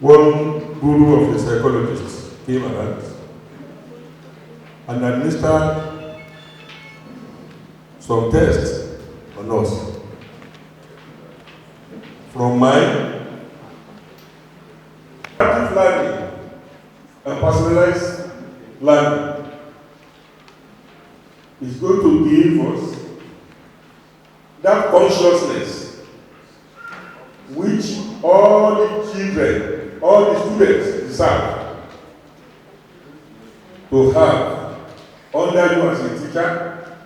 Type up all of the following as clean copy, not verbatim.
one guru of the psychologists came around and administered some tests on us. From my active learning and personalized learning is going to give us that consciousness which all the children, all the students deserve to have under you as a teacher,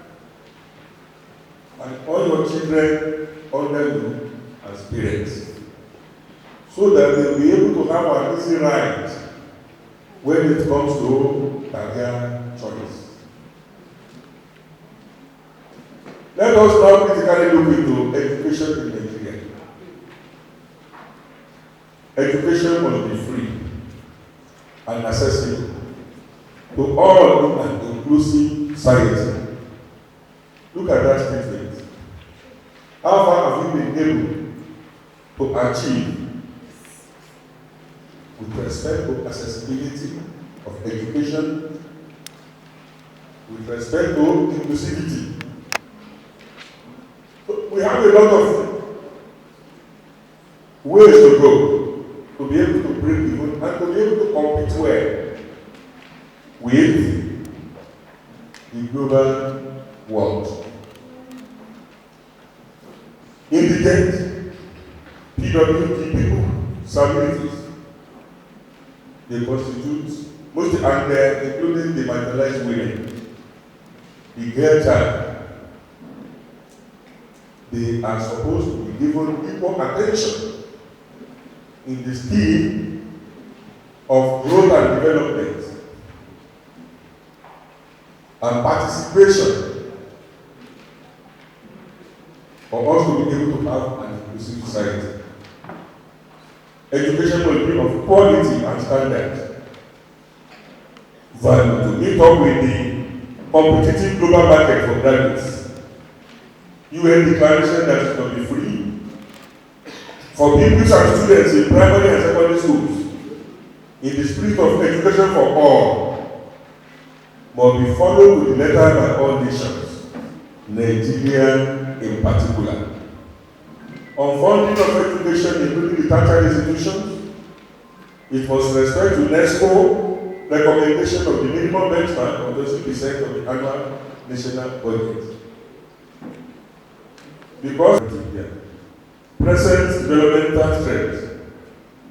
and all your children under you as parents, so that they'll be able to have an easy ride when it comes to career choice. Let us now critically look into education in Nigeria. Education must be free and accessible to all in an inclusive society. Look at that statement. How far have we been able to achieve with respect to accessibility of education, with respect to inclusivity? So we have a lot of ways to go to be able to break even and to be able to compete well with the global world. Indigent, PWD people, disabilities, they constitute most, and including the marginalized women, the girl child. They are supposed to be given equal attention in the scheme of growth and development and participation for us to be able to have an inclusive society. Education will be of quality and standard value to meet up with the competitive global market for graduates. UN declaration that it will be free for pupils and students in primary and secondary schools in the spirit of education for all must be followed to the letter by all nations, Nigeria in particular. On funding of education, including the tertiary institutions, it must respect UNESCO recommendation of the minimum benchmark of 20% of the annual national budget. Because present developmental trend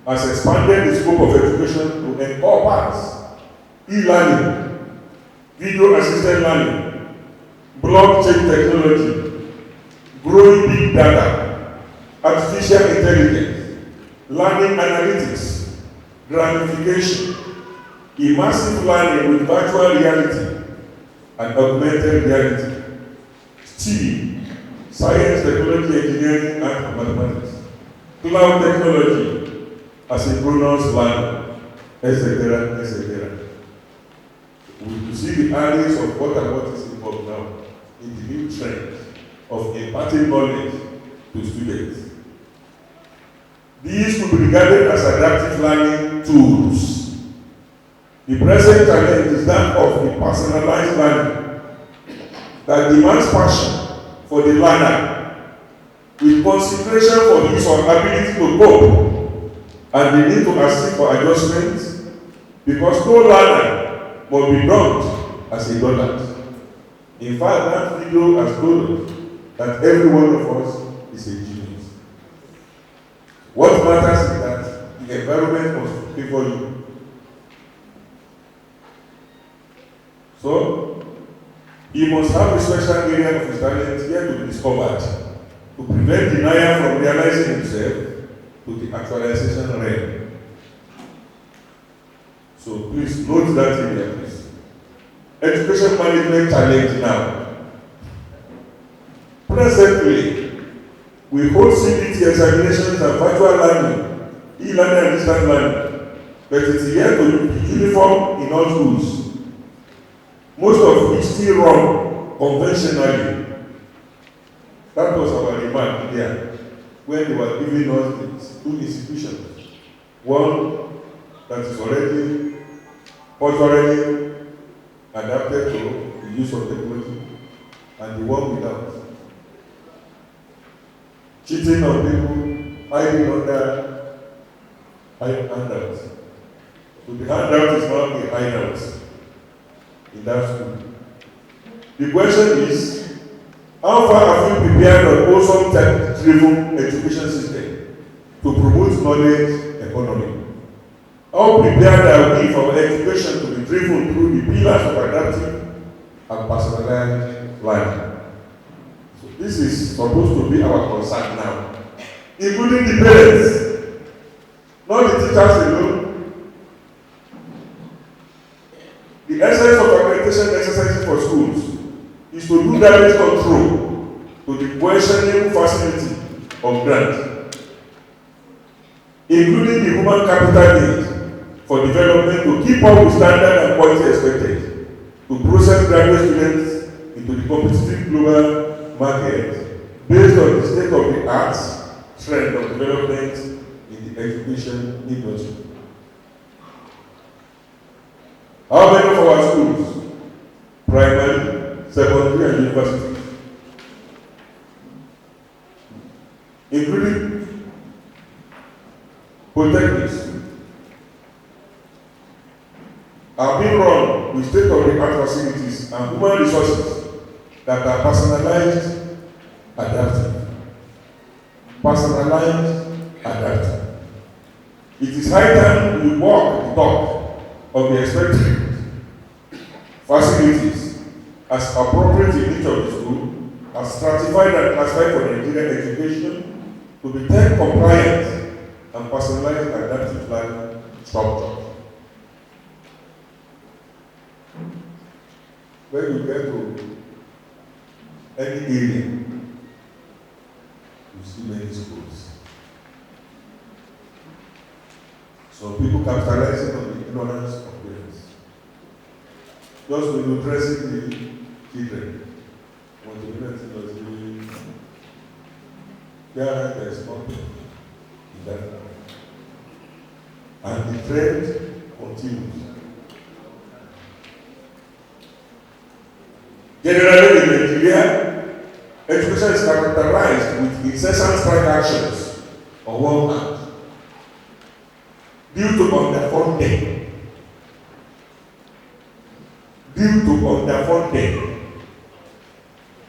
has expanded the scope of education to encompass e-learning, video-assisted learning, blockchain technology, growing big data, artificial intelligence, learning analytics, gamification, immersive learning with virtual reality and augmented reality, STEAM, science, technology, engineering, and mathematics, cloud technology, asynchronous learning, etc., etc. We see the areas of what is involved now in the new trend of imparting knowledge to students. These could be regarded as adaptive learning tools. The present challenge is that of the personalized learning that demands passion for the learner, with consideration for his or her ability to cope and the need to assist for adjustments, because no learner must be dumped as a donut. In fact, that video has told us that every one of us is a genius. What matters is that the environment must favor you. So, he must have a special area of his talent here to be discovered, to prevent denial from realizing himself to the actualization realm. So please note that area, please. Education management challenge now. Presently, we hold CBT examinations and virtual learning, e-learning and distance learning, but it is yet to be uniform in all schools. Most of which still run conventionally. That was our remark there when they were giving us these two institutions. One that is already culturally adapted to the use of technology, and the one without. Cheating on people, hiding under handouts. So the handout is not a hideout in that school. The question is, how far have you prepared an awesome tech-driven education system to promote knowledge economy? How prepared are we for education to be driven through the pillars of adaptive and personalized learning? So this is supposed to be our concern now, including the parents, not the teachers alone. The essence of accreditation exercises for schools is to do damage control to the questionable facility of grant, including the human capital need for development to keep up with standard and quality expected, to process graduate students into the competitive global market based on the state of the arts trend of development in the education industry. How many of our schools, primary, secondary, and university, including polytechnics, are being run with state-of-the-art facilities and human resources that are personalized, adaptive? Personalized, adaptive. It is high time we walk the talk of the expected facilities as appropriate in each of the school, as stratified and classified for Nigerian education to be tech compliant and personalized adaptive learning structure. When you get to any area, you see many schools. So people capitalizing on the ignorance of parents. Just when you're dressing the children, what the parents was doing, there is nothing in that. And the trend continues. Generally in Nigeria, education is characterized with incessant strike actions on one hand, due to underfunding.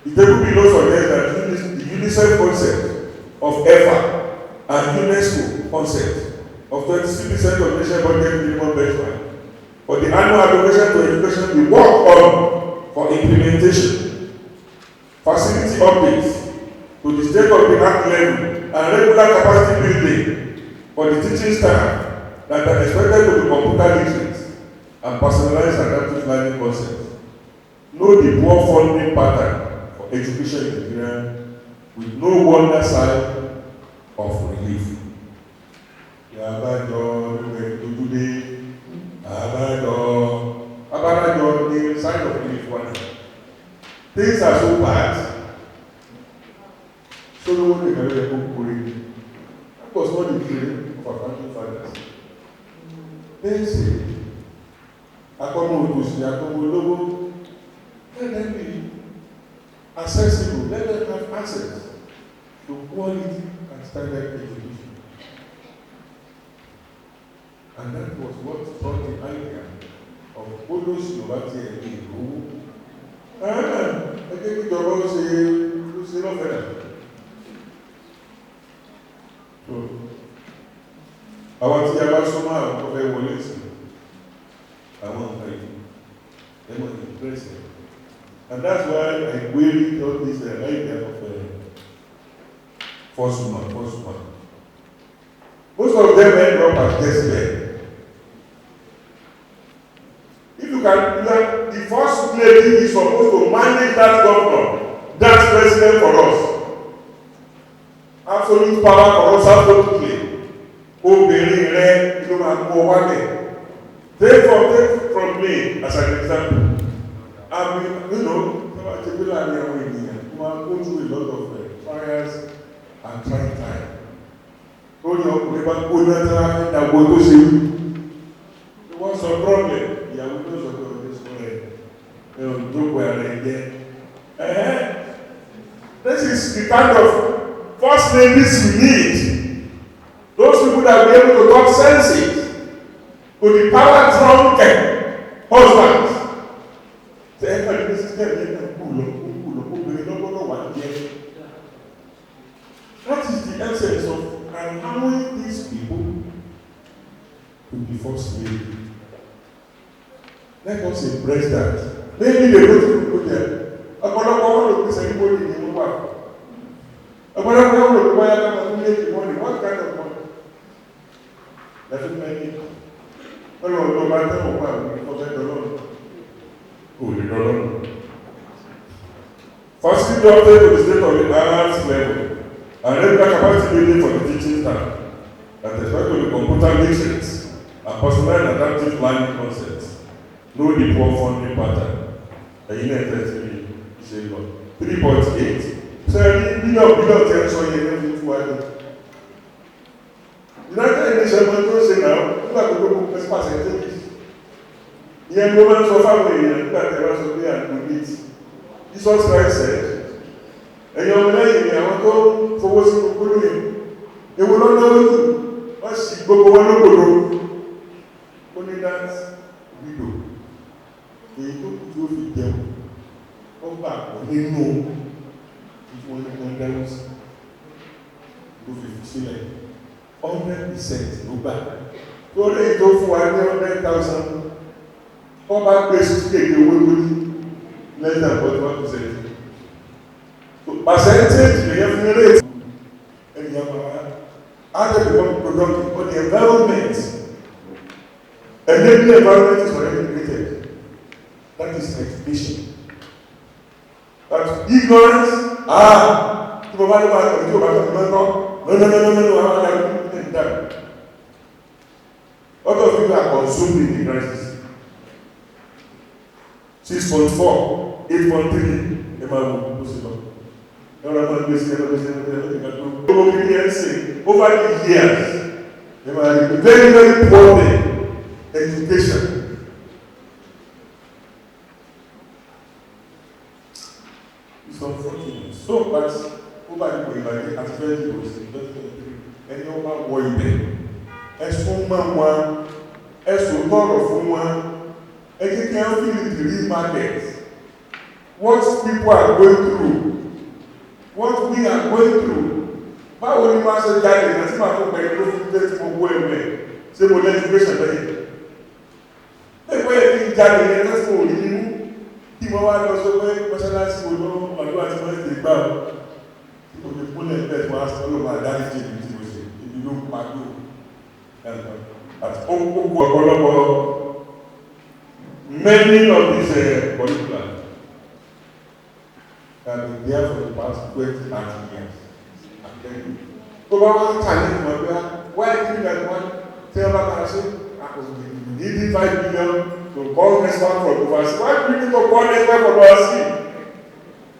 The table below suggests that the UNICEF concept of EFA and UNESCO concept of 26% of nation budget minimum benchmark for the annual allocation to education we work on for implementation, facility updates to the state-of-the-art level and regular capacity building for the teaching staff that are expected to be computer literate and personalized adaptive learning concepts. Know the poor funding pattern for education in Nigeria with no wonder sign of relief. Today, the sign of relief one. Things are so bad. So no one can really go worry. That was not the dream of our founding fathers. They say, let them be accessible, let them have access to quality and standard education. And that was what brought the idea of Odos University and Engr. I think the Lord say, no better. So, I want to have some of their wallets. I want to they want to impress them. And that's why I queried all this idea of first woman. Most of them end up as guest men. If you can, the first lady is supposed to manage that governor, that president for us. Absolute power for us, absolutely. Take from me as an example. I mean, go through a lot of trials and trying time. So ó ní ọkùnrin bá kó náà tí wọ́n fi dàgbò tó ṣe wí. What's the problem? Ìyàwó tó sọ pé ọdún sọ rẹ̀ ẹ̀ ò jókòó ara ẹ̀ jẹ́. This is the kind of first ladies you need. Those people that will be able to talk sense to the power drunken husbands. Ṣé ẹ kàn ní sísè ní ẹ̀ka kú lọ obìnrin lọ́gbọ́dọ̀ wà ní ẹ̀. That is the essence of allowing these people to be first lady. Let us embrace that. Maybe they go to put them. Ọ̀pọ̀lọpọ̀ wọn lò pé sẹ́yìnbó ni wọ́n wà. Ọ̀pọ̀lọpọ̀ wọn lò pé wáyà náà wọ́n lé the money. What kind of money? Definitely. Ọlọ́run ló bá tẹ́wọ̀n wà ní ọ̀fẹ́ dọ́lọ́run. Kò lè dọ́lọ́run. Firstly, to update to the state of the art level and regular capacity building for the teaching staff that respect to the computer matrix and personal and adaptive learning concepts. Know the poor funding pattern. Ẹ̀yin náà tẹ̀sí mi ṣe lọ 3.8 sẹ́yìn bílíọ̀nù tẹ́ ń sọ yẹn ní fún wa ní. United Nations máa tó ṣe náà nígbà tó gbogbo pẹ̀sí percentage. Ìyẹn ló máa ń sọ fáwọn èèyàn nígbà tí wọ́n sọ pé àdúgbò Jesus Christ said, ẹ̀yin ọmọ lẹ́yìn ni àwọn tó fowó sí gbogbo lóyìn. Ewu lọ́nà lójú, wọ́n sì gbogbo wọn lókòdó. Ó ní that widow. Èyí tó kú tí ó fi jẹun ó gbà pọ̀ nínú ìwọ̀n ní wọ́n dáwọ́ sí ló fi fi sílẹ̀ 100% ló gbà tó lè tó fún wa ní 100,000 wọ́n bá gbé sí kéèké owó lórí less than 41%. Percentage lè yẹ fún rate ẹni àmàrà other become productive on the environment enabling environment is already created. That is education. But ignorance, people buy about no, I'm not doing that. What of people are consumed in the crisis? 6.4, 8.3, over the years, very, very poor education. It's unfortunate. So, but over the way, at very close, ẹni ọba wọ ibẹ̀, ẹ̀sùn máa wọn, ẹ̀sùn tọrọ fún wọn, ẹ̀jẹ̀ kí wọ́n feel the real market. What people are going through, what we are going through. Báwo ni máa ṣe jáde náà tí màá tó pẹ̀lú ló fún tẹ́tí mo wọ ẹ̀wẹ̀ ṣé mo lẹ́nu education bẹ́ẹ̀. Ẹgbẹ́ yẹn kí n jáde yẹn tẹ́tí mo rí nínú. Kí wọ́n wá lọ sọ pé mọ́ṣáláṣí wo ló ọdún àti wọ́n ti gbà ó tí mo fi kúnlẹ̀ bẹ́ẹ̀ tó wá sọ ló máa dárí jẹ́ ibi tí mo ṣe ibi ló ń pàdó àti gbogbo ọ̀pọ̀lọpọ̀ many of these curriculum have been there for the past 20-30 years. Tó bá wá tàlẹ́ ìmọ̀ bí wá ẹ̀kí nígbà tí wọ́n tí wọ́n bá bá ṣe needing 5 billion to call next one from overseas. Why do we need to call next one from overseas?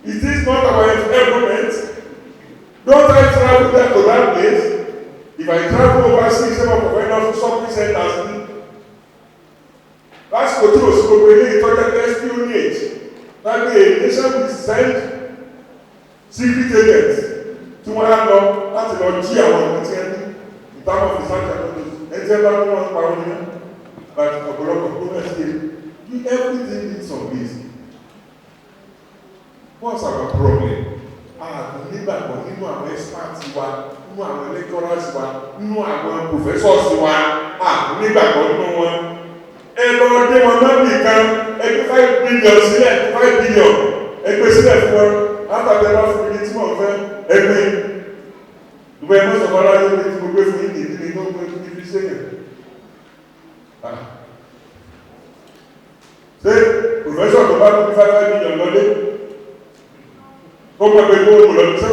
Is this not our environment? Don't I travel there to that place? If I travel overseas, some of my friends shopping centers, that's what you spoke with me, talking espionage. That the nation will send secret agents to one law, that's the jí àwọn ọmọ tí ẹni in terms of the sanctuary. Ẹjẹ́ bá mú wọn pa wọn ní but ọ̀pọ̀lọpọ̀ progress dey do everything needs some reason. What's our problem? Nígbàgbọ́ nínú àwọn experts wa, nínú àwọn lecturers wa, nínú àwọn professors wa, nígbàgbọ́ nínú wọn. Ẹ lọ dé wọn lọ́bì kan, ẹgbẹ́ 5 billion sílẹ̀, 5 billion, ẹgbẹ́ sílẹ̀ fún wọn, látàbẹ̀ wá fún ibi tí wọ́n fẹ́, ẹgbẹ́. Ìgbẹ́ ẹ̀mọ́ sọ̀rọ̀ aláyé ní ti gbogbo fún ìdí ní ìlú ọgbẹ́ fún ibi ṣẹ́yìn. Ṣé professor tó bá tún 5 billion lọ́dé? Ó gbọ́ pé kó o lọ sí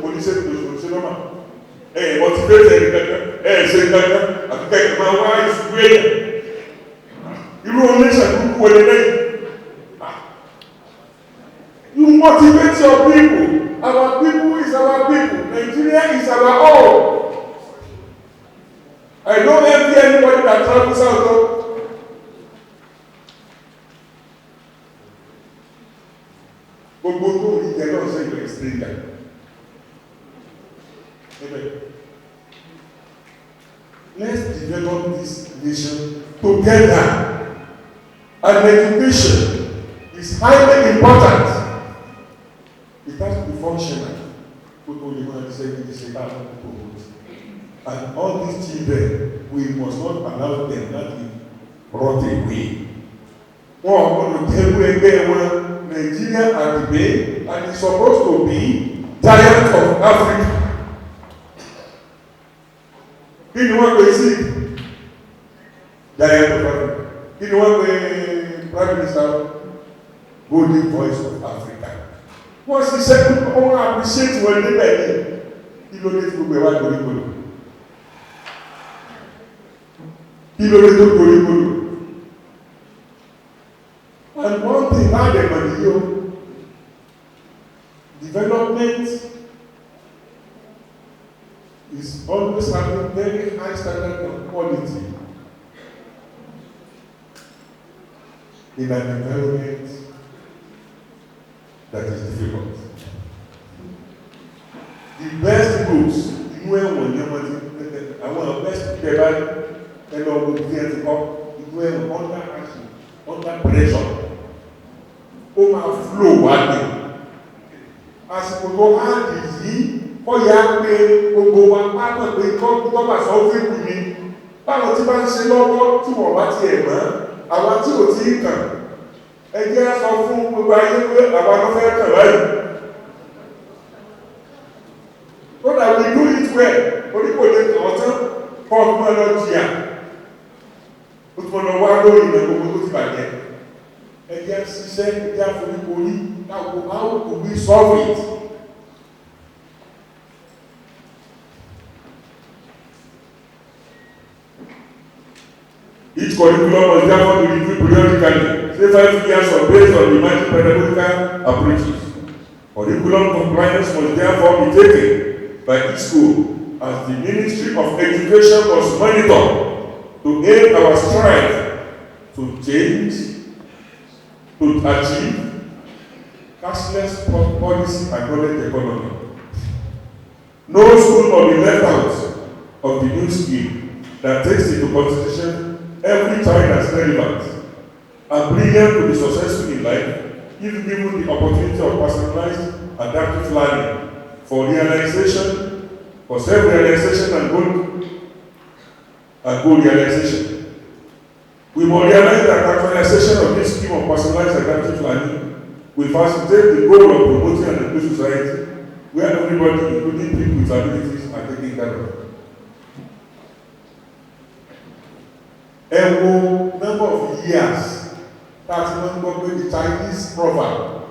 oníṣẹ́ ìdòṣòṣe lọ́mà. Motivate ẹni kankan, ṣe kankan, àti kẹ́kẹ́ máa wá ìṣubú èèyàn. Irú oníṣẹ́ kúkú wọlé lẹ́yìn. You motivate your people. Our people is our people. Nigeria is our all. I don't envy anybody that travels out though. Gbogbo tó rí jẹ náà ṣe ìwé stranger. Amen. Let's develop this nation together. And education is highly important. It has to be functional. And all these children, we must not allow them to rot away. One Nigeria and the and it's supposed to be giant of Africa. Kí ni wọ́n pè sí giant of Africa? Kí ni wọ́n pè Prime Minister Golden Voice of Africa? Wọ́n ṣiṣẹ́ wọ́n appreciate wọn níbẹ̀ ni kí ló dé tí gbogbo ẹ̀ wá gbòrígbòrò? Kí ló dé tó gbòrígbòrò? And one thing about the money, development is always having very high standard of quality in an environment that is difficult. The best books, our best paper, and all will be under action, under pressure. Ó máa flow wá ní àsìkò tó hàn yìí ó yá pé gbogbo wa pápọ̀ pé tọ́bà sọ́fíìkù ni báwọn tí bá ń ṣe lọ́wọ́ tí wọ́n bá ti ẹ̀ mọ́ àwọn tí ò tí kàn ẹgbẹ́ sọ fún gbogbo ayé pé àwọn ló fẹ́ kàn báyìí so that we do it well orípò lè kàn ọ́tán kọ́ ọdún lọ jìyà ó tún lọ wá lórí ìlẹ̀ gbogbo tó ti bàjẹ́ ẹgbẹ́ ṣiṣẹ́ ẹgbẹ́ àforíkorí how could we solve it? Each curriculum must therefore be reviewed periodically, say 5 years or based on the emerging pedagogical approaches. Curriculum compliance must therefore be taken by each school as the Ministry of Education must monitor to aid our strive to change, to achieve cashless policy and knowledge economy. No school will be left out of the new scheme that takes into consideration every child as relevant and brilliant to be successful in life if given the opportunity of personalized adaptive learning for realization, for self-realization and goal realization. We must realize that actualization of this scheme of personalized adaptive learning will facilitate the goal of promoting an inclusive society where everybody, including people with abilities, are taken care of. A number of years that the Chinese proverb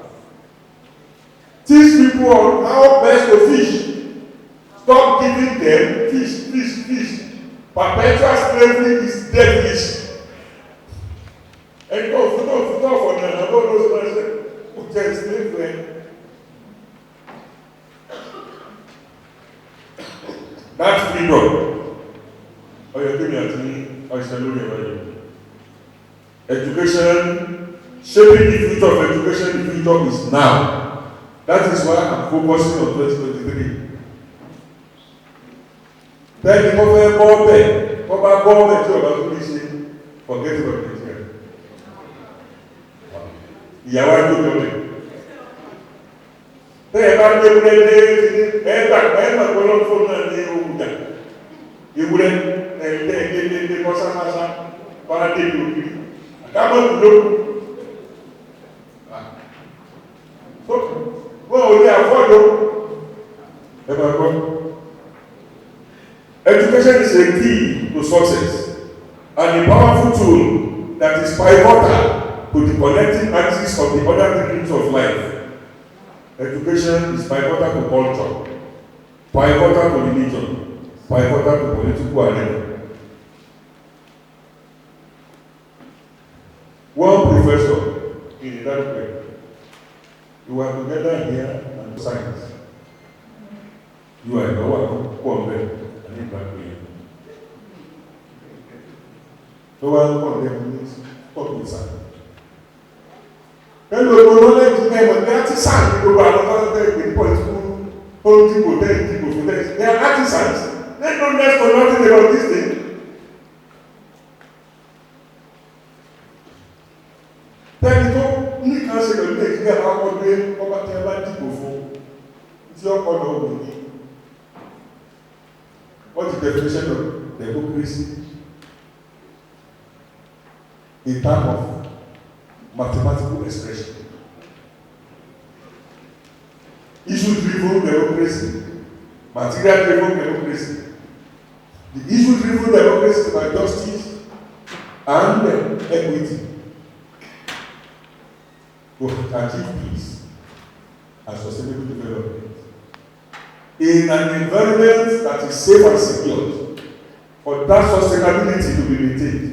teach people on how best to fish. Stop giving them fish. Perpetual slavery is devilish. And for those persons who can slave them, that's freedom. Education, shaping the future of education, the future is now. That is why I'm focusing on 2023. Then the government, forget about it. Ìyàwó ẹgbẹ́ bẹ́ẹ̀ bá gbé wúlé ẹgbà gbọ́lọ́ fún náà ní òwúdà ìwúlẹ̀ ẹgbẹ́ kọ́sáfásá paradé lórí àkámọ́kù lókù wọ́n ò lè àfọ́dọ̀ ẹgbà gbọ́. Education is a key to success and a powerful tool that is pivotal to the connecting axis of the other things of life. Education is pivotal to culture, pivotal to religion, pivotal to political arena. One professor in that way, you are together here and science. You are the one who come there and in that way. ló wá ń pọ̀ lẹ́nu ní tọ́pù ìsà. Pẹ̀lú gbogbo knowledge ẹ̀mọ̀ ní artisan ní gbogbo àwọn ọlọ́dẹ ìgbè political political tẹ́ ìdìbò fún tẹ́ they are artisans. They don't know for nothing about this thing. Tẹ́lí tó ní kan ṣe pẹ̀lú Nàìjíríà máa kọ́ pé ọba tí a bá dìbò fún tí ọkọ̀ lọ wò ní. What is the definition of democracy? In terms of mathematical expression. Issue-driven democracy, material-driven democracy. The issue-driven democracy is by justice and equity to achieve peace and sustainable development in an environment that is safe and secure for that sustainability to be maintained.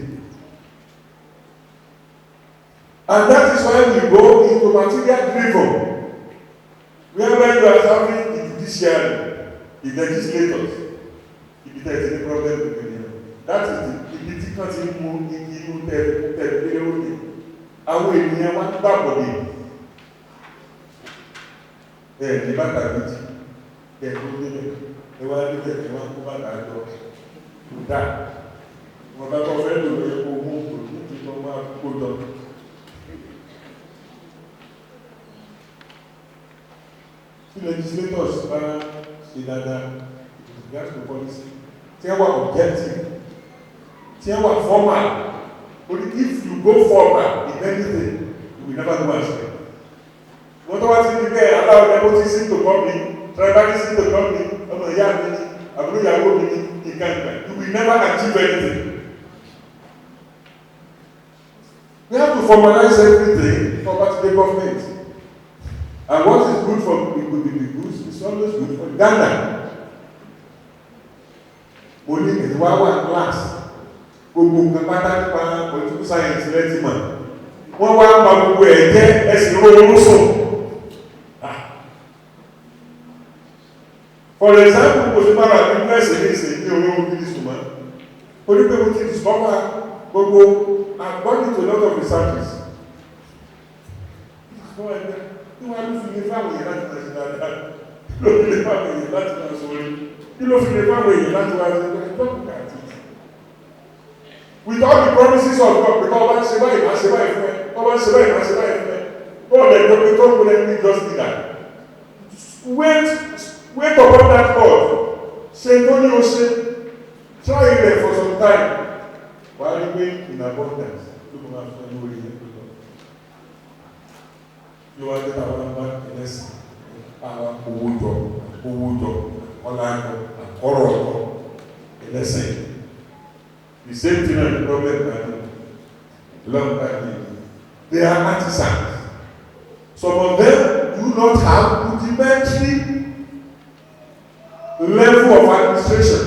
And that is why we go into material-driven, whereby you are having the judiciary, the legislators, if there is any problem with them. That is the political thing move into the àwọn ènìyàn wá gbàgbọ́ ní ní bàtà méjì tó débẹ̀ wá débẹ̀ tí wọ́n kó bàtà jọ dá wọn bá tọ́ fẹ́ lò lórí epo mú òkú tí wọ́n máa kó jọ. Tí legislators bá ṣe dáadáa with regards to policy tí wọ́n wà objective tí wọ́n wà formal. But if you go forward in anything, you will never go astray. What was in the way allow nepotism to come in, tribalism to come in, you will never achieve anything. We have to formalize everything for the government. And what is good for the goods is always good for Ghana. Only in one class. Gbogbo nǹkan pátá nípa political science lẹ́tí mọ̀ wọ́n wá ń pa gbogbo ẹ̀ jẹ́ ẹ̀sìn oorun sùn. For example, kò sí bára ní ẹ̀sìn ní ìsìn ní oorun gidi sùn mọ́ orí pé mo ti discover gbogbo according to a lot of researches. Kí wọ́n ló fi lè fáwọn èèyàn láti máa ṣe dáadáa? Kí ló fi lè fáwọn èèyàn láti máa sọ orí? Kí ló fi lè fáwọn èèyàn láti máa ṣe dáadáa? With all the promises of God, because one say by one say by friend, one say by one say by friend. God they don't let me just do that. Wait upon that God. Say don't you say try it there for some time. While you wait in abundance, look at you will you want to have one lesson. Our Uwudo, Olago, Oro, a lesson. The same thing as the problem long time. They are artisans. Some of them do not have rudimentary level of administration.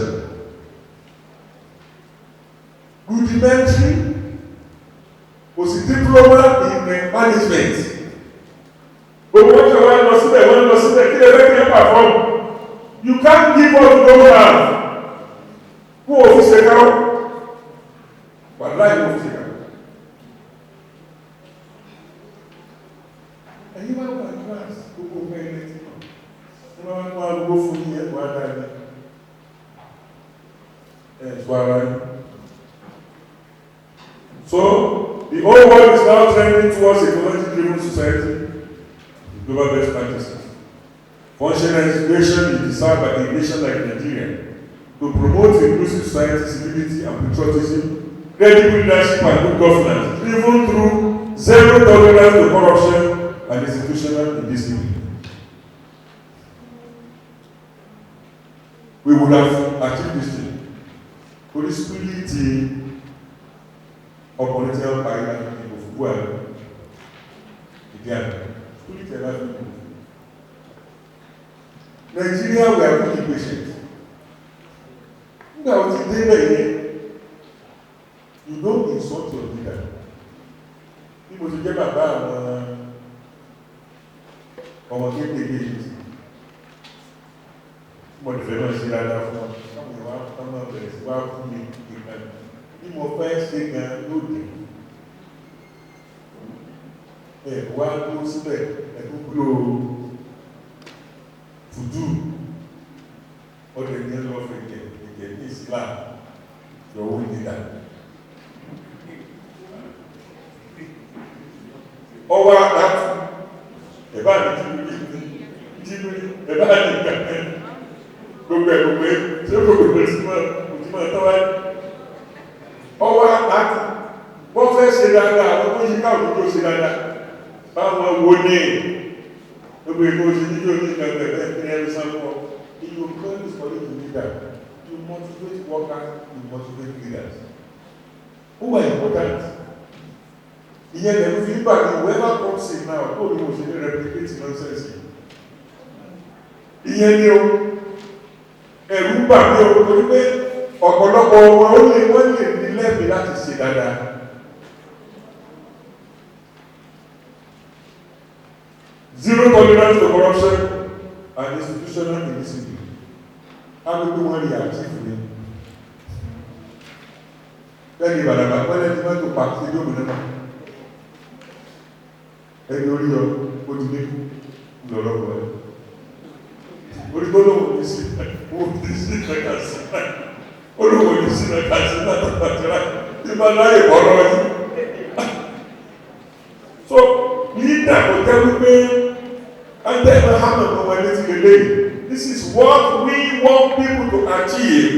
Rudimentary was a diploma in management. But what you want to see, perform. You can't give what you don't have. Who was the second? But life of Jacob. And you want to class, who go pay anything. You want to go for me at one time. That's why. So, the whole world is now trending towards a technology-driven society, global best practices. Functional integration is desired by a nation like Nigeria to promote inclusive society, civility, and patriotism. Credible leadership and good governance, driven through zero tolerance to corruption and institutional indiscipline. We would have achieved this thing. Politically, or political barrier people who are again, political people. Nigeria, we are really patient. Now, today, you don't insult your leader. People to get about ọmọ kékeré yìí. Mo ti fẹ́ náà ṣe dáadáa fún ọ. Káwọn ìwà ọmọ bẹ̀rẹ̀ sí wá fún mi ìgbà. bí mo fẹ́ ṣe gan lóde. Wá dúró síbẹ̀ ẹ̀dúgbò fùdú ọdẹ ní ẹlọ́ fẹ̀kẹ̀ ní Islam lọ́wọ́ nígbà. Ọwọ́ àtàkù ẹ̀bá ní jíbí ẹ̀bá ní ìgbàgbẹ́ gbogbo tí ó gbogbo òjúmọ̀ tọ́wáyé. Ọwọ́ àtàkù wọ́n fẹ́ ṣe dáadáa àwọn tó yíká òjújó ṣe dáadáa báwọn wo ní gbogbo ìgbò ṣe jíjó ní ìgbàgbẹ́ ní ẹ̀rí sáńpọ̀. If you call this for you to leader, you motivate workers, you motivate leaders who are important. Ìyẹn lẹ́nu fi ń bà ní whoever comes in now kó ní òṣèlú replicate nonsense. Ìyẹn ni o ẹ̀rù bà ní o torí pé ọ̀pọ̀lọpọ̀ wọn wọ́n lè ní lẹ́bi láti ṣe dáadáa. Zero tolerance to corruption and institutional indiscipline. Agbègbè wọn rí àjíìfù ni. Bẹ́ẹ̀ni ìbàdàgbà pẹ́lẹ́ tí wọ́n tó pa sí ìjọba náà. Ẹni orí ọ, ó ti ní lọ́rọ̀pọ̀ ẹ̀. Orí gbọ́lọ́wọ̀ ní sí ẹ̀kà sí olówó ní sí ẹ̀kà sí látàtàtàrà tí bá láyé bọ́rọ̀ yìí. So, ní ìdàkọ̀ jẹ́ wípé ẹgbẹ́ Muhammad ọmọ ẹni ti lè this is what we want people to achieve.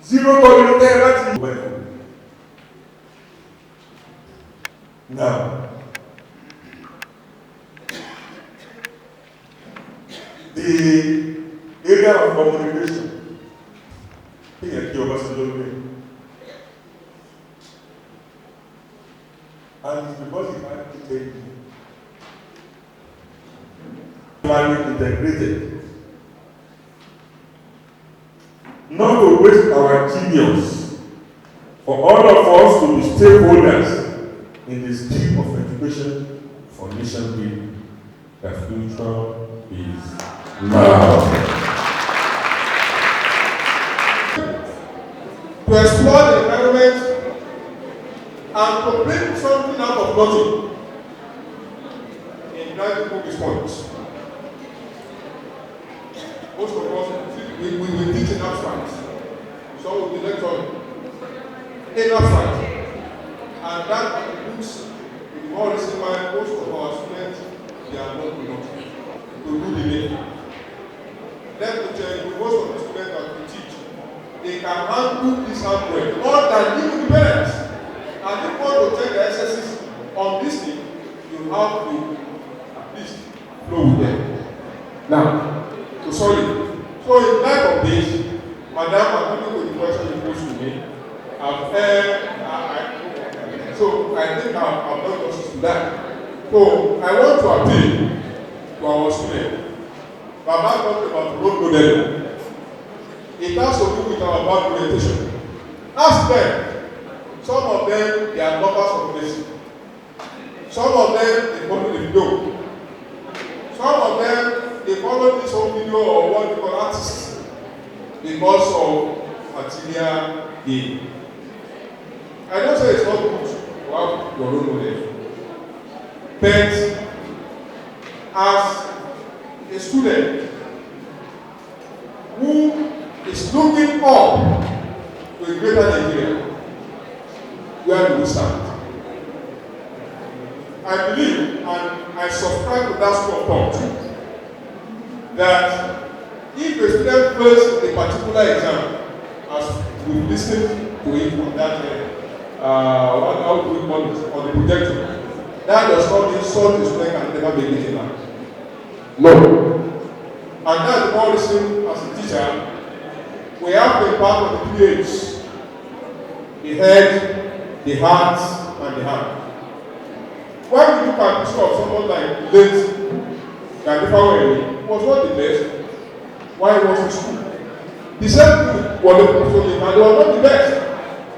Zero tolerance láti ìwẹ̀. Now, the area of communication, here you must know me. And because it had to take integrated, not to waste our genius, for all of us to be stakeholders in the scheme of education for nation building. The future is now. To explore the environment and to bring something out of nothing in trying to this point. Most of us, we teach in abstract. Some will be lecturing in abstract. And that includes the more reason why most of our students, they are not productive to do the making. Let me tell you, most of the students that we teach, they can handle this hardware more than even the parents. And if you want to take the exercises on this thing, you have to at least flow with them. Now, so sorry. So in light of this, Madam, according to the question you posed to me, so I think I've done justice to that. So I want to appeal to our students. Baba talked about role modeling. It has to do with our bad orientation. Ask them. Some of them, they are lovers of blessing. Some of them, they follow the video. Some of them, they follow this whole video or what they call artists because of material gain. I don't say it's not good to have your role model. But as a student who is looking up to a greater Nigeria, where do we stand? I believe and I subscribe to that school of thought that if a student fails a particular exam, as we listened to it on that how do we call it, on the projector, that does not mean such a student can never make it in life. No. And that's the more reason as a teacher, we have to impart on the PH, the head, the heart, and the hand. When we look at the picture of someone like late Gandhi was not the best. Why was he school? The same thing was the Prophet, and they were not the best.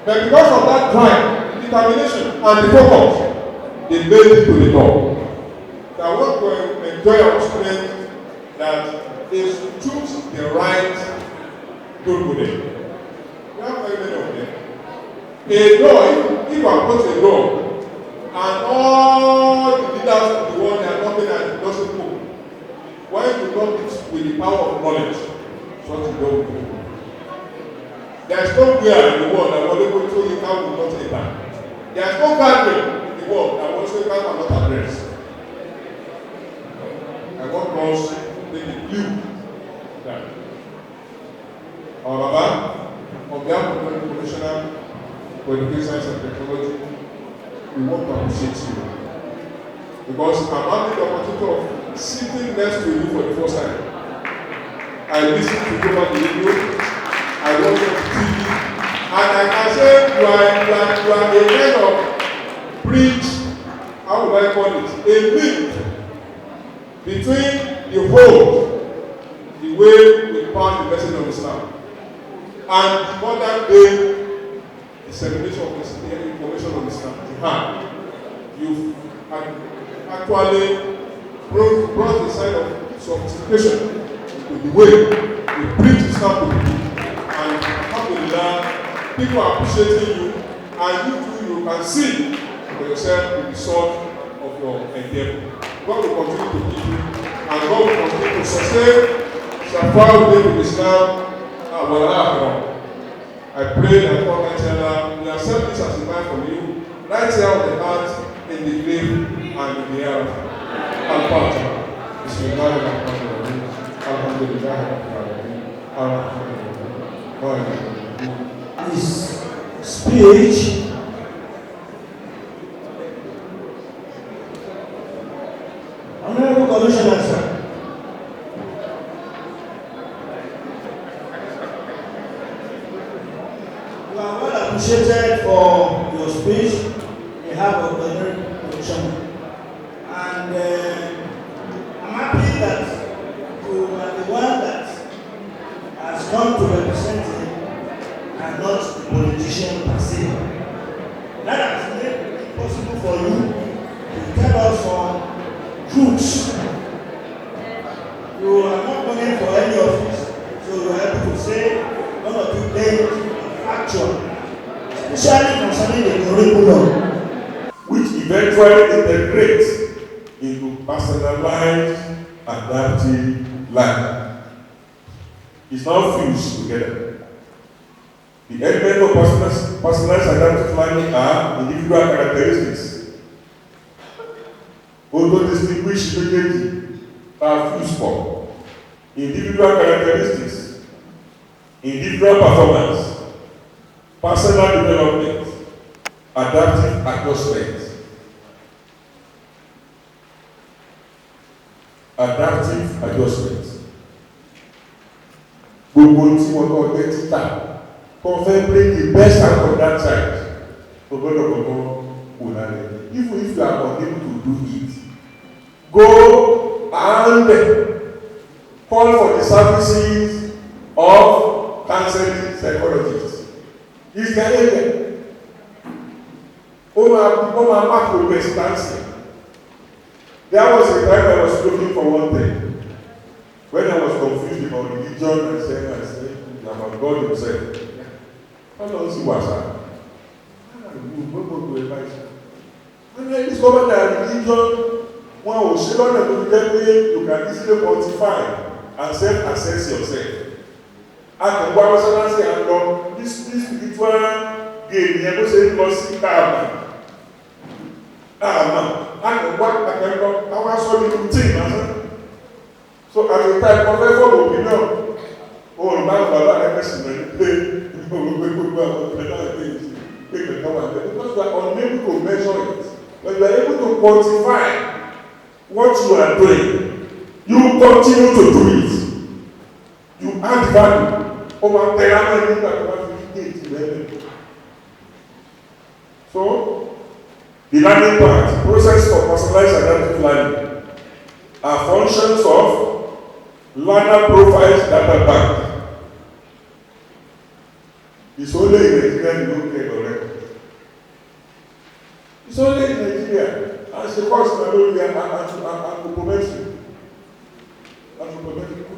But because of that drive, determination, and the focus, they made it to the top. So I want to enjoy our students that they should choose the right role model. We have very many of them. A door, if I put a door, and all the leaders of the world are knocking at it doesn't move. Why do not it with the power of knowledge? What you don't do. There is nowhere in the world that Olagoke JP will not enter. There is no gathering in the world that Olagoke JP will not address. I want us to take a view that our Baba, on behalf of the Commissioner for Education, Science and Technology, we want to appreciate you. Because I'm having the opportunity of sitting next to you for the first time. I listen to you on the radio, I watch on TV, and I can say you are a kind of bridge, how would I call it, a link between the whole, the way we pass the message of Islam, and the modern day dissemination of the information of Islam. You've actually brought the side of sophistication to the way we preach Islam to people. And alhamdulillah, people are appreciating you, and you can see for yourself the result of your endeavor. God will continue to keep you, and God will continue to sustain Shafaudeen Islam. I pray that Allah will accept this as a man from you, right here on the earth, in the grave, and in the earth. Al-Fatiha. Bismillahirrahmanirrahim. Alhamdulillah. His speech Honorable Commissioner, sir. You are well appreciated for your speech on behalf of the Honorable Commissioner. And I'm happy that you are the one that has come to represent him and not the politician per se. That has made it possible for you to tell us some truths. You are not running for any office, so you are able to say one or two things factual, especially concerning the curriculum, which eventually integrates into personalized, adaptive learning. It's now fused together. The elements of personalized adaptive learning are individual characteristics. Although distinguished immediately are fused for individual characteristics, individual performance, personal development, adaptive adjustment. Adaptive adjustment. Gbogbo tí wọ́n kọ́ ọdẹ títà kọ́ fẹ́ bring the best out of that child. Gbogbo kò lálẹ́. Even if you are unable to do it, go and call for the services of counseling psychologists. It's their area. Oma mark progress dancing. There was a time I was looking for one thing. When I was confused about religion, I said, about God himself. How long is he was that? When I discovered that religion, one will show that you can easily quantify and self-assess yourself. And the one was saying, this spiritual game, you have to say, karma. And what I can go, I was so little thing. So at the time, Professor opinion, oh, man, Baba, I person when play, because you are unable to measure it. When you are able to quantify what you are doing, you continue to do it. You add value. So, the learning part, process for personalized adaptive learning, are functions of learner profiles data bank. It's only in Nigeria you don't get already. It's only in Nigeria. And it's because Nigeria and anthropometric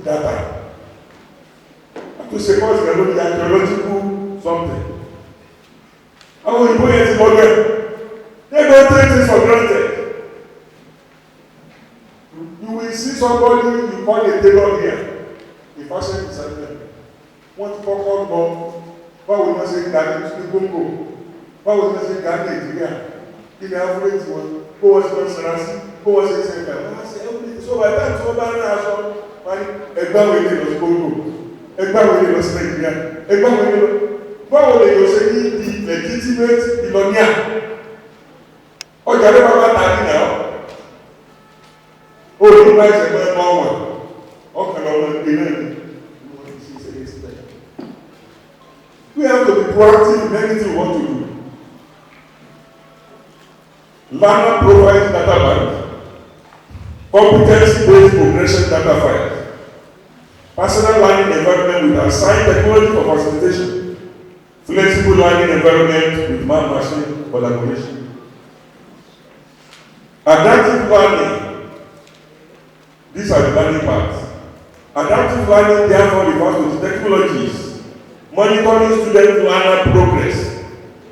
data. And to suppose Nigeria archaeological something. wọ́n ti kọ́kọ́ lọ báwo ni wọ́n ṣe ń ga ní Congo, báwo ni wọ́n ṣe ń ga ní Nàìjíríà, kí ni áfúrẹ́tì wọn, kó wọ́n ṣe lọ sara sí, kó wọ́n ṣe ń sẹ́ńdà, wọ́n á ṣe everything. So by the time tí wọ́n bá ń rán aṣọ, wọ́n á ní ẹgbẹ́ àwọn ilé lọ sí Congo, ẹgbẹ́ àwọn ilé lọ sí Nàìjíríà, ẹgbẹ́ àwọn ilé lọ. Báwo lè yọ ṣe ní di legitimate billionaire? Ọjà ló bá ta ní náà. Ó ní bá ìṣẹ̀gbọ́n ẹ̀mọ́ ọ̀wọ̀n, ọkàn lọ́mọ ẹgbẹ́ náà ni. We have to be proactive in anything we want to do. Learner provides data bank, competency-based progression data file, personal learning environment with assigned technology for facilitation, flexible learning environment with man-machine collaboration. Adaptive learning, these are the learning parts. Adaptive learning therefore refers to the technologies monitoring student learner progress,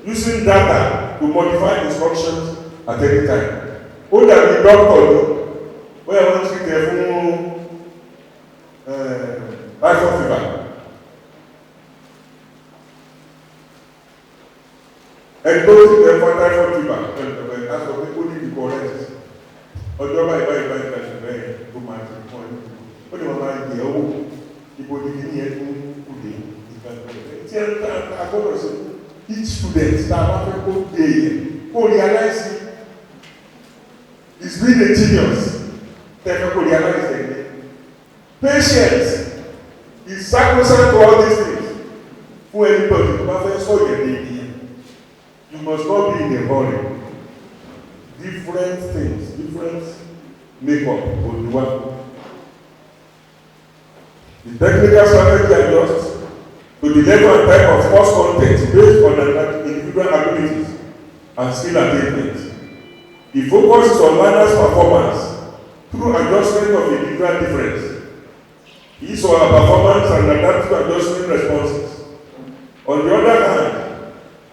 using data to modify instructions at any time. Ó dàbí doctor ni, bóyá wọ́n ti tẹ̀ fún typhoid fever. Ẹni tó ti tẹ̀ fún typhoid fever, aṣọ pé ó ní ìdíkọ̀ rẹ̀ ọjọ́ báyìí bẹ́ẹ̀ tó máa ti fún ẹni. Ó ní wọ́n máa ń yẹ̀ owó ibo ní kíní ẹ̀ fún kùdé. Tí ẹ gbọ́dọ̀ sí each student tá a bá fẹ́ kó dé yẹn kó realize is being a genius tẹ́fẹ́ kó realize ẹ̀. Patience is sacrosanct to all these things. Fún anybody tó bá fẹ́ sọ yẹn ní ìyẹn, you must not be in a hurry. Different things, different makeup for the one. The technical strategy adjusts to the level and type of course content based on individual abilities and skill attainment. It focuses on learners' performance through adjustment of individual difference, his or her performance and adaptive adjustment responses. On the other hand,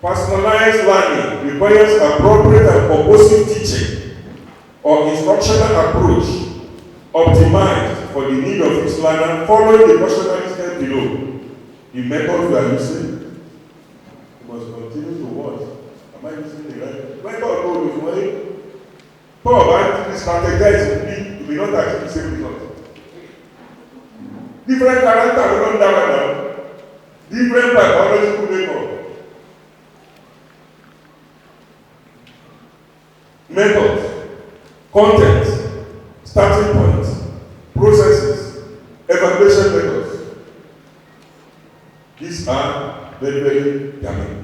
personalized learning requires appropriate and purposive teaching or instructional approach optimized for the need of each learner following the cautionary step below. The method we are using, we must continue to watch. Am I using the right method? Go with money. Talk about strategize, you may not achieve the same result. Different character will not that now. Different biological makeup. Methods, content, starting points, processes, evaluation methods. These are very, very damning.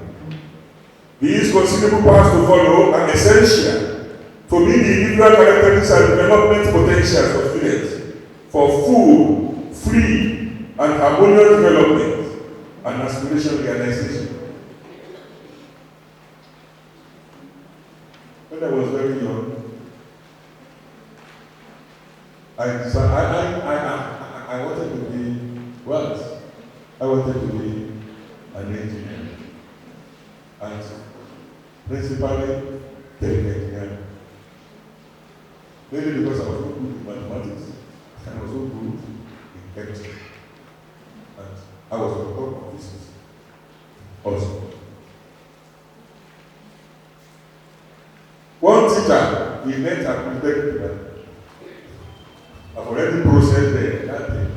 These considerable paths to follow are essential to meet the individual characteristics and development potentials of students for full, free, and harmonious development and aspiration realization. When I was very young, I wanted to be well. I wanted to be an engineer, and principally engineer. Maybe because I was so good in mathematics, and I was so good in chemistry, and I was on top of physics also. One teacher, he met at Polytechnic. I've already processed that thing.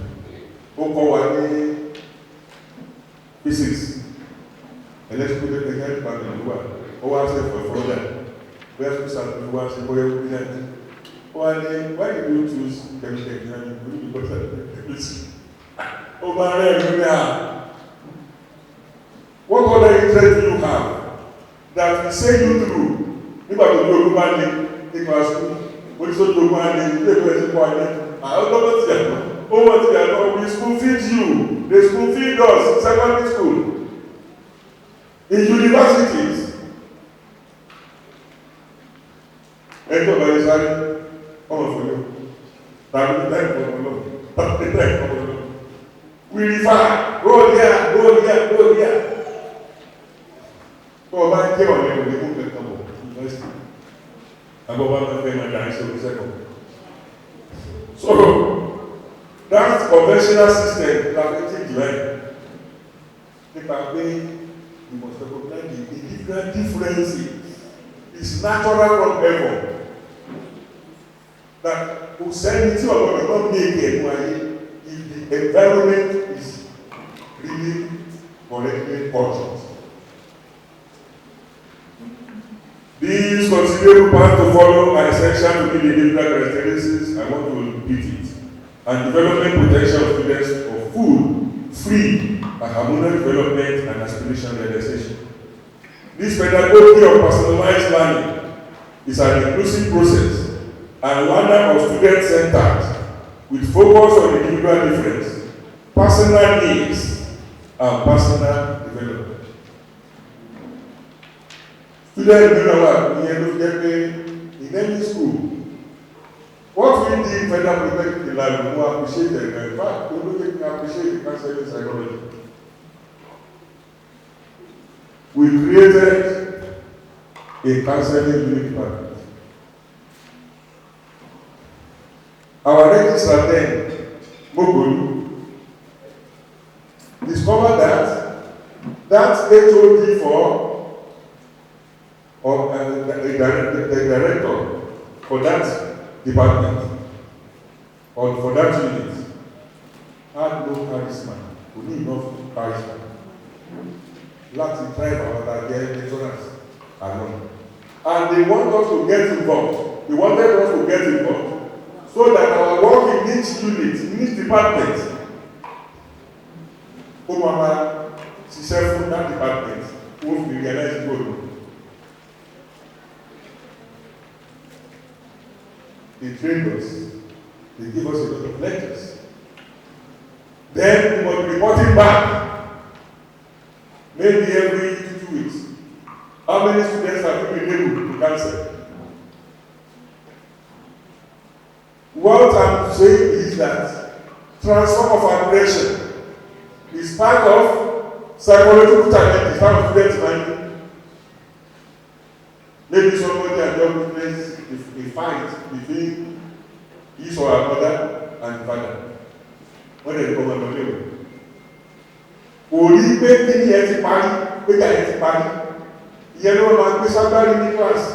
Physics, electrical technical department, why did you choose chemical engineering? Because what other interest do you have that will say you through? If I could do a good in my school, what is so good we school feed you, they school feed us in secondary school, in universities. Enter by the side, come for you. We refer, go here, go here, go here. So I came on the university. I go back and pay my dance over second. So, that conventional system is divine. nípa pé you must recognize the different differences. It's natural from heaven. That kò sẹ́ni tí ọ̀gbọ́n náà ní èké ẹ̀mú ayé if the environment is really correctly cultured. These considerable paths to follow are essential to meet the individual characteristics. I want to repeat it. And development potential of students for full, free, and harmonious development and aspiration realization. This pedagogy of personalized learning is an inclusive process and learner of student-centered with focus on individual difference, personal needs, and personal development. Students in any school, what we did further protect the life, we appreciate them. In fact, we appreciate the counseling psychology. We created a counseling unit department. Our registrar then, Mogolu, discovered that HOD or the director for that department or for that unit had no charisma, we need enough charisma. Láti drive our target insurance along. And they want us to get involved. They wanted us to get involved so that our work in each unit, in each department, Omama, ṣiṣẹ́ fún that department, won't be realized goal. They trained us. They give us a lot of lectures. Then we must be reporting back. Maybe every 2 weeks. How many students have you been able to cancel? What I'm saying is that transform of aggression is part of psychological challenges, part of students' mind. Maybe somebody has just witnessed a fight between his or her mother and father. When they come on the level. Òrí pé kí ni ẹ ti parí, pé kí ẹ ti parí. Ìyẹn ló máa gbé sábàrí ní kíláàsì.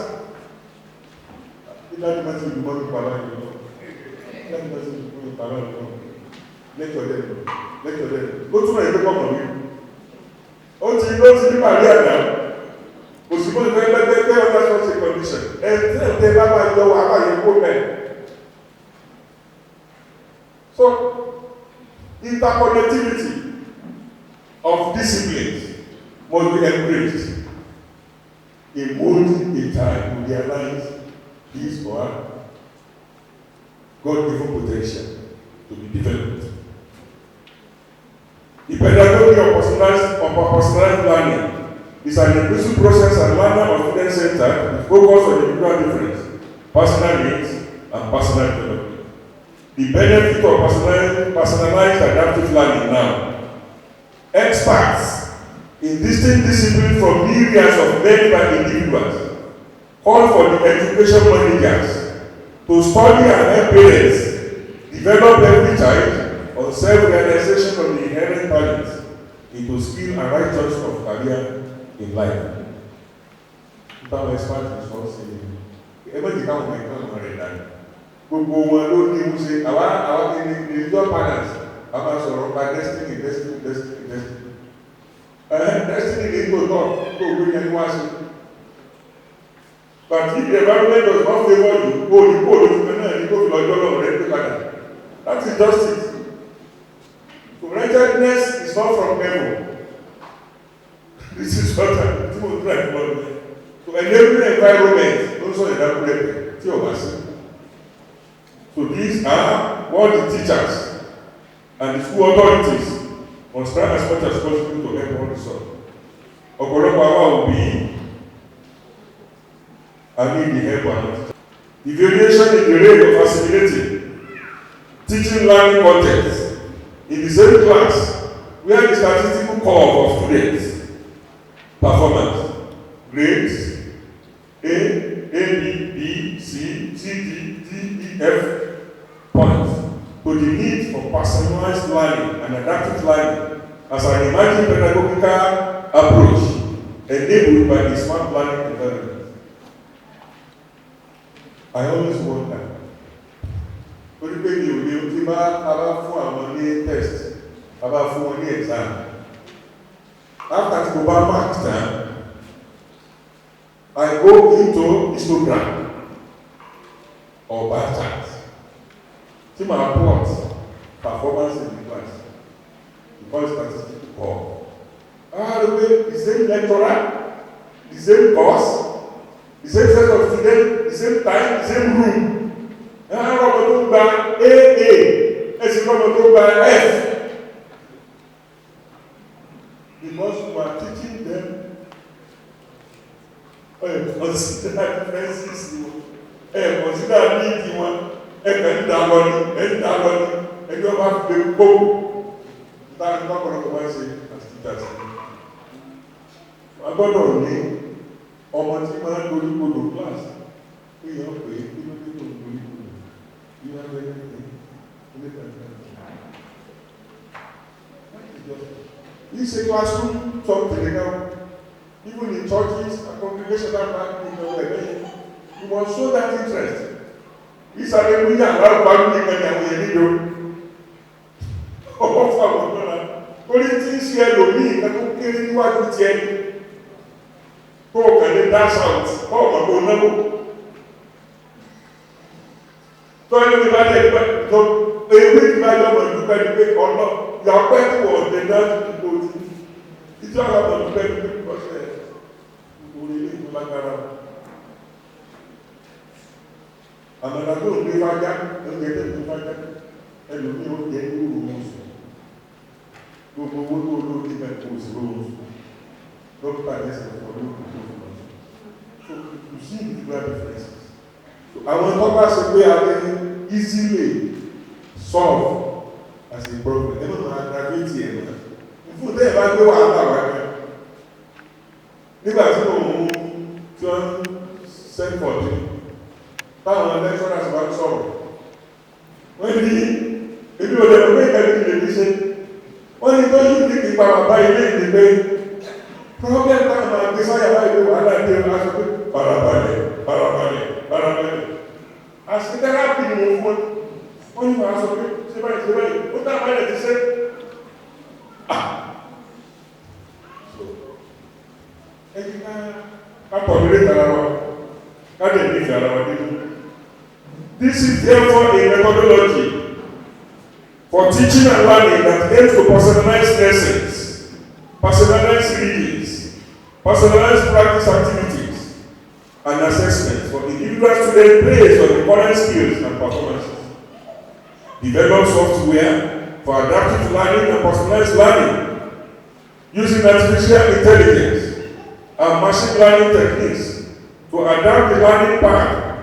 Ìdájú máa ti dùn mọ́ nípa láyé lọ. Ìdájú máa ti dùn mọ́ nípa láyé lọ. Lẹ́kọ̀ọ́ dẹ́nu. Ó túnmọ̀ ìgbé kọ̀ọ̀kan mi. Ó ti ní pàdé àná. Kò sí bó ti fẹ́ lẹ́gbẹ́ under such a condition. Ẹ bá máa yọ wà á yẹ kó mẹ́. So, interconnectivity of disciplines must be embraced. A moment in time to realize his or her God-given potential to be developed. The pedagogy of personalized learning is an inclusive process and learner of student-centered with focus on individual difference, personal needs, and personal development. The benefit of personalized adaptive learning now. Experts in distinct disciplines from myriads of many by individuals call for the education managers to study and help parents develop every child on self-realization of the inherent talents into skill and right choice of career in life. Nípa expert is not saying, everybody can make a return. Gbogbo wọn ló ní ìwúṣe, àwa ní religious partners, a máa sọ̀rọ̀ pa destiny. Destiny ní ìgbò náà tó gbé yẹn wá sí. But if the environment does not favor you, kó ní kó lójú pé náà ní kó fi lọ́jọ́ lọ́wọ́ rẹ̀ pé padà. That is justice. So righteousness is not from heaven. This is what I'm trying to do. So enabling environment ló sọ ìdákúrẹ́ tí ò wá sí. So these are what the teachers and the school authorities must try as much as possible to help all this up. Ọ̀pọ̀lọpọ̀ àwa òbí need the help and the variation in the rate of assimilating teaching learning content in the same class where the statistical curve of students performance grades A, B, C, D, E, F points to the need for personalized learning and adaptive learning as an emerging pedagogical approach enabled by the smart planning environment. I always wonder, torí pé mi ò lè tí bá fún àwọn ní test, bá fún wọn ní exam. After tí mo bá mark tán, I go into histogram or bar chart. Tí màá plot performance in the class. Because statistics or the same lecturer, the same course, the same set of students, the same time, the same room. And I'm going to buy AA, and I'm going to buy F. Because we are teaching them consider differences, consider needs, and you have to go. That is not going to come say as teachers. I gbọ́dọ̀ ní ọmọ tí máa ń lórí gbọdọ̀ class pé yọ pé kí ló dé tó ń lórí gbọdọ̀ bí wọ́n bẹ́ẹ̀ ní ilé ìgbàgbọ́. This is a classroom something now. Even in churches and congregations that back in the way, you must show that interest. This is a way that we are going to orí tí ń ṣe ẹlòmíì nǹkan tó kéré níwájú ti ẹni tó kàn lè dash out ọmọ tó náwó tó ẹni tí bá lè tó ewé tí bá yọ ọmọ ìdúpẹ́ ní pé ọ̀nà ìyàpẹ́ tí wọ́n lè dájú nípò tí ìjọ àwọn ọmọ ìdúpẹ́ ní pé kọ́ṣẹ́ orí ilé ìlú lágbára àmàlà tó ń gbé fájá oúnjẹ tó ń gbé fájá ẹlòmíì ó jẹ ní òru wọn sùn gbogbo owó tó olóògbé bẹ́ẹ̀ kó o sì lóhun sùn dókítà ẹsẹ̀ fún olóògbé tó fún ọ so you see individual differences so àwọn tó bá ṣe pé a lè easily solve as a problem ẹ máa aggravate ẹ̀ náà fún tẹ́yẹ̀ bá gbé wàhálà wá gan nígbà tí mo mú tí wọ́n send for me táwọn lecturers bá sọ̀rọ̀ wọ́n ní ebi ò lè pé ìkẹ́lẹ́ ìlè ní ṣe wọ́n ní tó yìí ní ipa bàbá ilé ìdìbò problem táwọn máa gbé sáyà bá ìlú wàhálà dé aṣọ pé farabalẹ̀ àti tẹ́rápì ni mo fún wọ́n ní máa sọ pé ṣe báyìí ó dáa báyìí ti ṣe ẹni ká pọ̀ nílé tara wa ká lè ní ìfẹ́ ara wa nínú. This is therefore a methodology for teaching and learning that aims to personalize lessons, personalize readings, personalize practice activities, and assessments for individual students based on the current skills and performances. Develop software for adaptive learning and personalized learning using artificial intelligence and machine learning techniques to adapt the learning path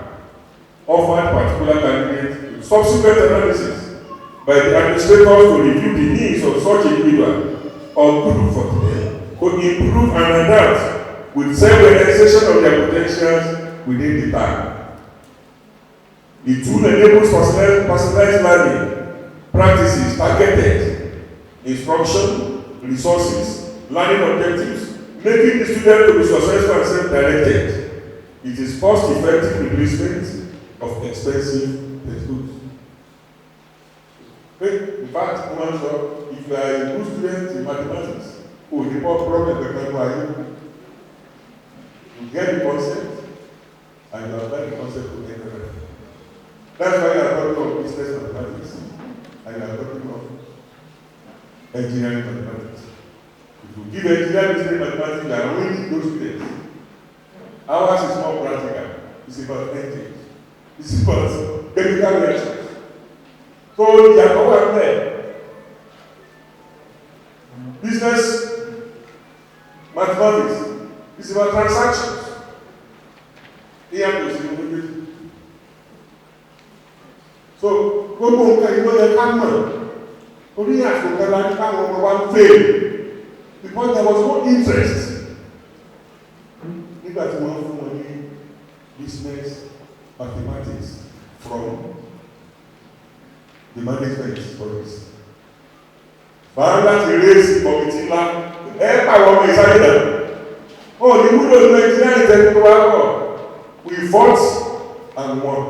offered particular candidates to subsequent analysis by the administrators to review the needs of such individual or group for them to improve and adapt with self-realization of their potentials within the time. The tool enables personalized learning practices targeted instruction, resources, learning objectives, making the student to be successful and self-directed. It is cost-effective replacement of expensive textbooks. In fact, if you are a good student in mathematics, who report problem, you get the concept and you apply the concept to Engr. That's why you are talking of business mathematics and you are talking of engineering mathematics. If you give engineering business mathematics, you are only those students. Ours is more practical. It's about engines. It's about chemical reactions. So you are over there. Business mathematics is about transactions. So gbogbo nǹkan ìlú yẹ ká mọ̀ orí àṣòkè la ní káwọn ọmọ wa ń fail because there was no interest nígbà tí wọ́n fún wọn ní business mathematics from the management for this. Màá láti réèsì kọ̀mìtì ńlá. Àwọn ọmọ ìsáyé náà. Ní wúlò ní Nàìjíríà ìtẹ́ni tó wá pọ̀. We fought and won.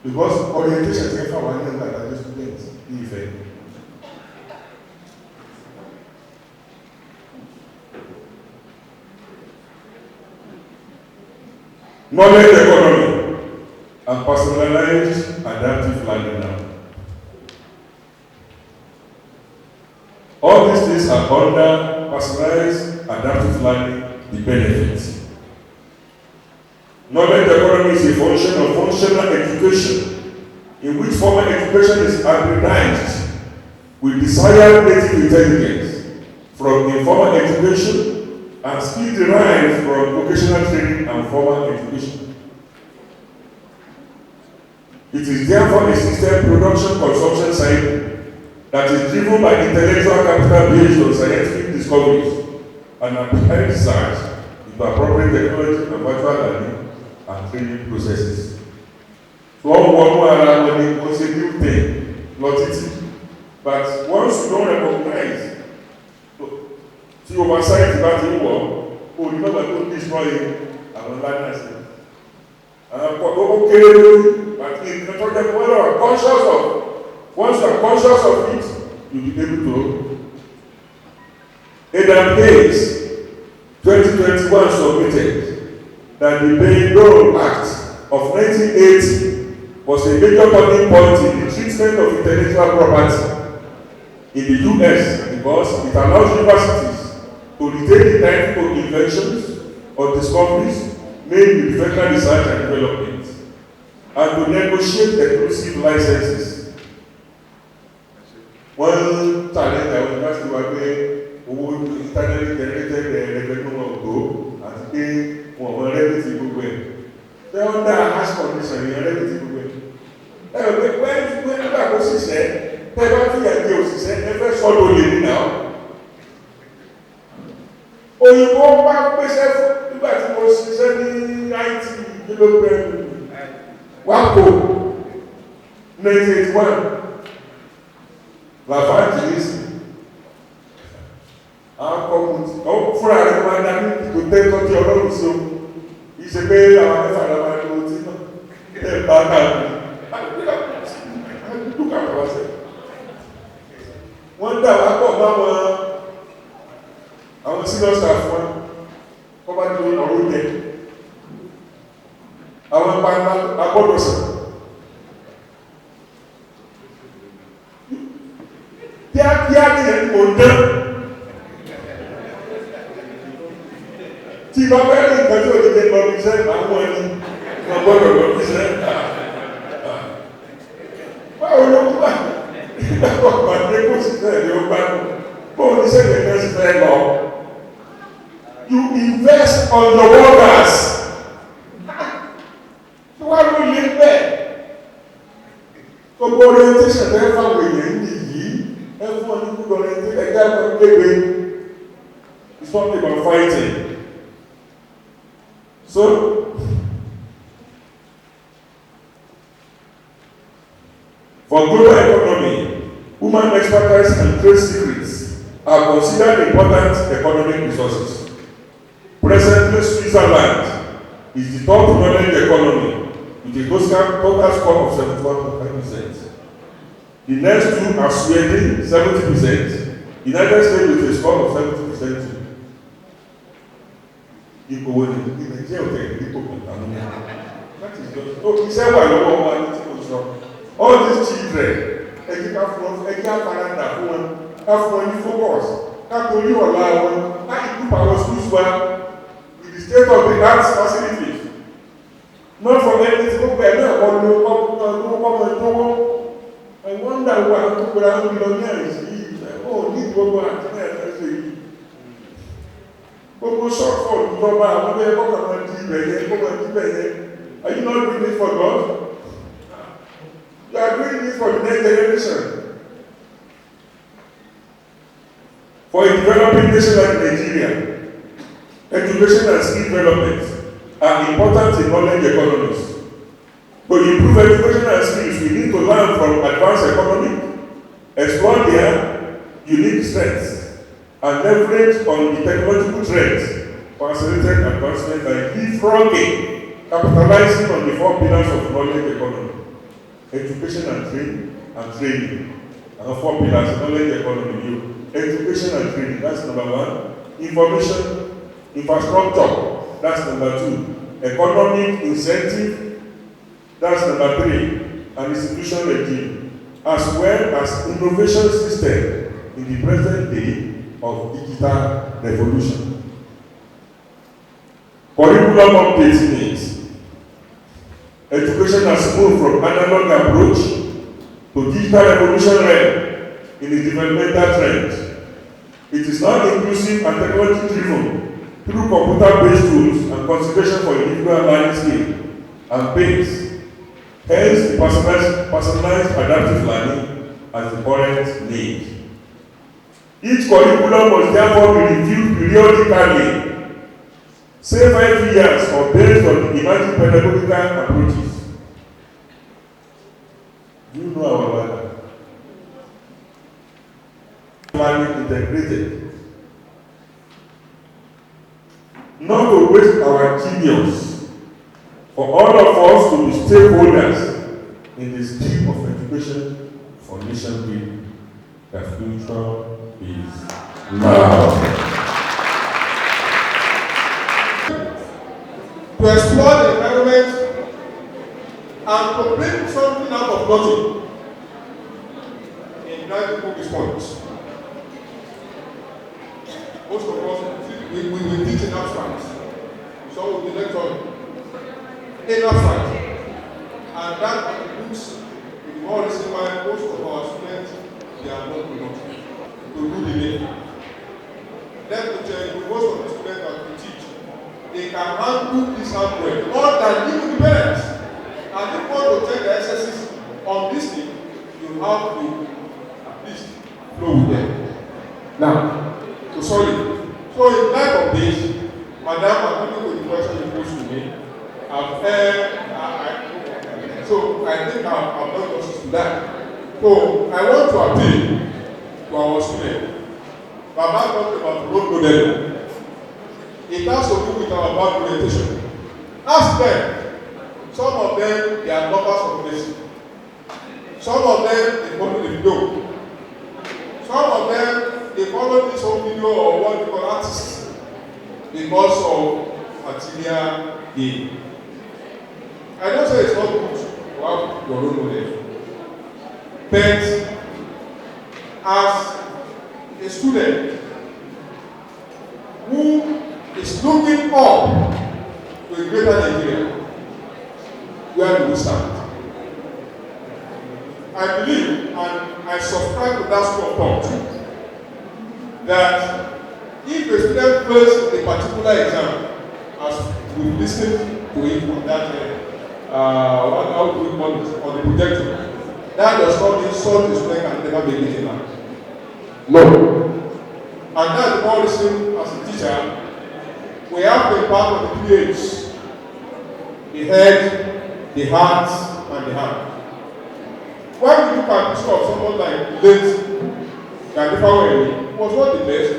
Because orientation ti ń fà wá ní ẹ̀ka àtàjọ students ní ìfẹ́. Knowledge economy and personalized adaptive learning now. All these things are under personalized adaptive learning, the benefits. Knowledge economy is a function of functional education, in which formal education is hybridized with desired native intelligence from informal education and skill derived from vocational training and formal education. It is therefore a system production consumption cycle that is driven by intellectual capital based on scientific discoveries and applied research into appropriate technology and virtual learning and training processes. So one was a new thing, but once you don't recognize, see oversight about the war, you never don't destroy our learners. But in the conscious of, once you are conscious of it, you'll be able to. Adam Hayes, 2021 submitted that the Bayh-Dole Act of 1980 was a major turning point in the treatment of intellectual property in the US because it allows universities to retain the title of inventions or discoveries made with federal research and development and to negotiate exclusive licenses. One challenge I was asked to owó internally generated revenue wọn tó àti pé wọn wọn rẹ́bìtì gbogbo ẹ̀. Ṣé wọ́n dá hash condition yẹn rẹ́bìtì gbogbo ẹ̀? Ẹ ò pé pé nígbà tó ṣiṣẹ́ tẹ́ bá fìyà jẹ òṣìṣẹ́ ẹ fẹ́ sọ́dọ̀ lè ní náà. Òyìnbó bá pèsè nígbà tí mo ṣiṣẹ́ ní IT development WACO 1981 Lafarge lisi. Àwọn kọ̀ọ̀mùtì fúnra rẹ̀ máa dá ní ìtò tẹ́tọ́ tí ọlọ́run sí o. Ìṣe pé àwọn mẹ́fà lọ máa ní otí náà. Ẹ bá káàkiri. Dúkà wá sẹ́. Wọ́n dà wá pọ̀ bá àwọn senior staff wọn. Kọ́ bá ní ọ̀rọ̀ jẹ. Àwọn ìpàdé agbọ́dọ̀ sàn. Kíákíá ní ẹni kò dán. Tí bá bẹ́ẹ̀ ní ìgbà tí ó ti dé lọ bí iṣẹ́ àwọn ẹni wọ́n gbọ́dọ̀ lọ bí iṣẹ́. Báwo ló kú bá ìgbàgbọ́ pàdé kó sì fẹ́ ní ó bá bóun ní sẹ́yìn kan sì fẹ́ lọ. You invest on your workers. Tí wọ́n ló lé bẹ́ẹ̀. Gbogbo orientation fẹ́ fáwọn èèyàn nìyí. Everyone who don't think like that will play with. It's not about fighting. So, for global economy, human expertise and trade secrets are considered important economic resources. Presently, Switzerland is the top knowledge economy with a total score of 71.5%. The next two are Sweden, 70%, United States with a score of 70%. Ipò wo ni Nàìjíríà òkè ìdíkò pẹ̀lú that is just iṣẹ́ wà lọ́wọ́ wa ní tí kò sọ. All these children, ẹ̀jẹ̀ ká farada fún wọn, ká fún wọn ní focus, ká torí ọ̀la wọn, ká equip our schools wa with the state of the art facilities. Not for anything tó bẹ̀rẹ̀ náà wọ́n ló kọ́. I wonder why people are millionaires yìí. Oh, ní gbogbo àtúnyẹ̀ ẹ̀fẹ́ yìí. Gbogbo shortfall ìjọba àwọn ọmọ ẹgbẹ́ ọmọ di ibẹ̀ yẹn, ọmọ di ibẹ̀ yẹn. Are you not doing it for God? You are doing it for the next generation. For a developing nation like Nigeria, education and skill development are important in knowledge economies. To improve education and skills, we need to learn from advanced economic, explore their unique strengths, and leverage on the technological trends for accelerated advancement by leapfrogging, capitalizing on the 4 pillars of knowledge economy: education and training. And 4 pillars: knowledge economy, education and training, that's number 1. Information, infrastructure, that's number 2. Economic incentive, that's number 3. And institution regime, as well as innovation system in the present day of digital revolution. Curriculum updates means education has moved from analog approach to digital revolution realm in the developmental trend. It is now inclusive and technology driven through computer-based tools and consideration for individual learning skill and pace. Hence, the personalized adaptive learning as the current need. Each curriculum must therefore be reviewed periodically, say 5 years, or based on the emerging pedagogical approaches. Do you know our learner? Learning integrated. Not to waste our genius, for all of us to be stakeholders in the scheme of education for nation building. The future is now. To explore the environment and to bring something out of nothing in practical response. Most of us, we teach in abstract. So we lecture in abstract. And that contributes to the more reason why most of our students, they are not productive to do the main. Let me tell you, most of the students that we teach, they can handle this hardware more than even the parents. And if you want to take the exercises on this thing, you have to at least flow with them. Now, so sorry. So in light of this, Madam, according to the question you posed to me, so I think I've done justice to that. So I want to appeal to our students. Baba talked about role modeling. It has to do with our bad orientation. Ask them. Some of them, they are lovers of medicine. Some of them, they follow the video. Some of them, they follow this whole video or what we call artists because of material gain. I don't say it's not good to have your role model. But as a student who is looking up to a greater Nigeria, where do we stand? I believe and I subscribe to that school of thought that if a student fails a particular exam, as we listened to it on that how do we call it, on the projector, that does not mean such a student can never be eligible. No. And that's the more reason as a teacher, we have to impact on the 3 H's: the head, the heart, and the hand. When we look at the history of someone like late Gadifa was not the best.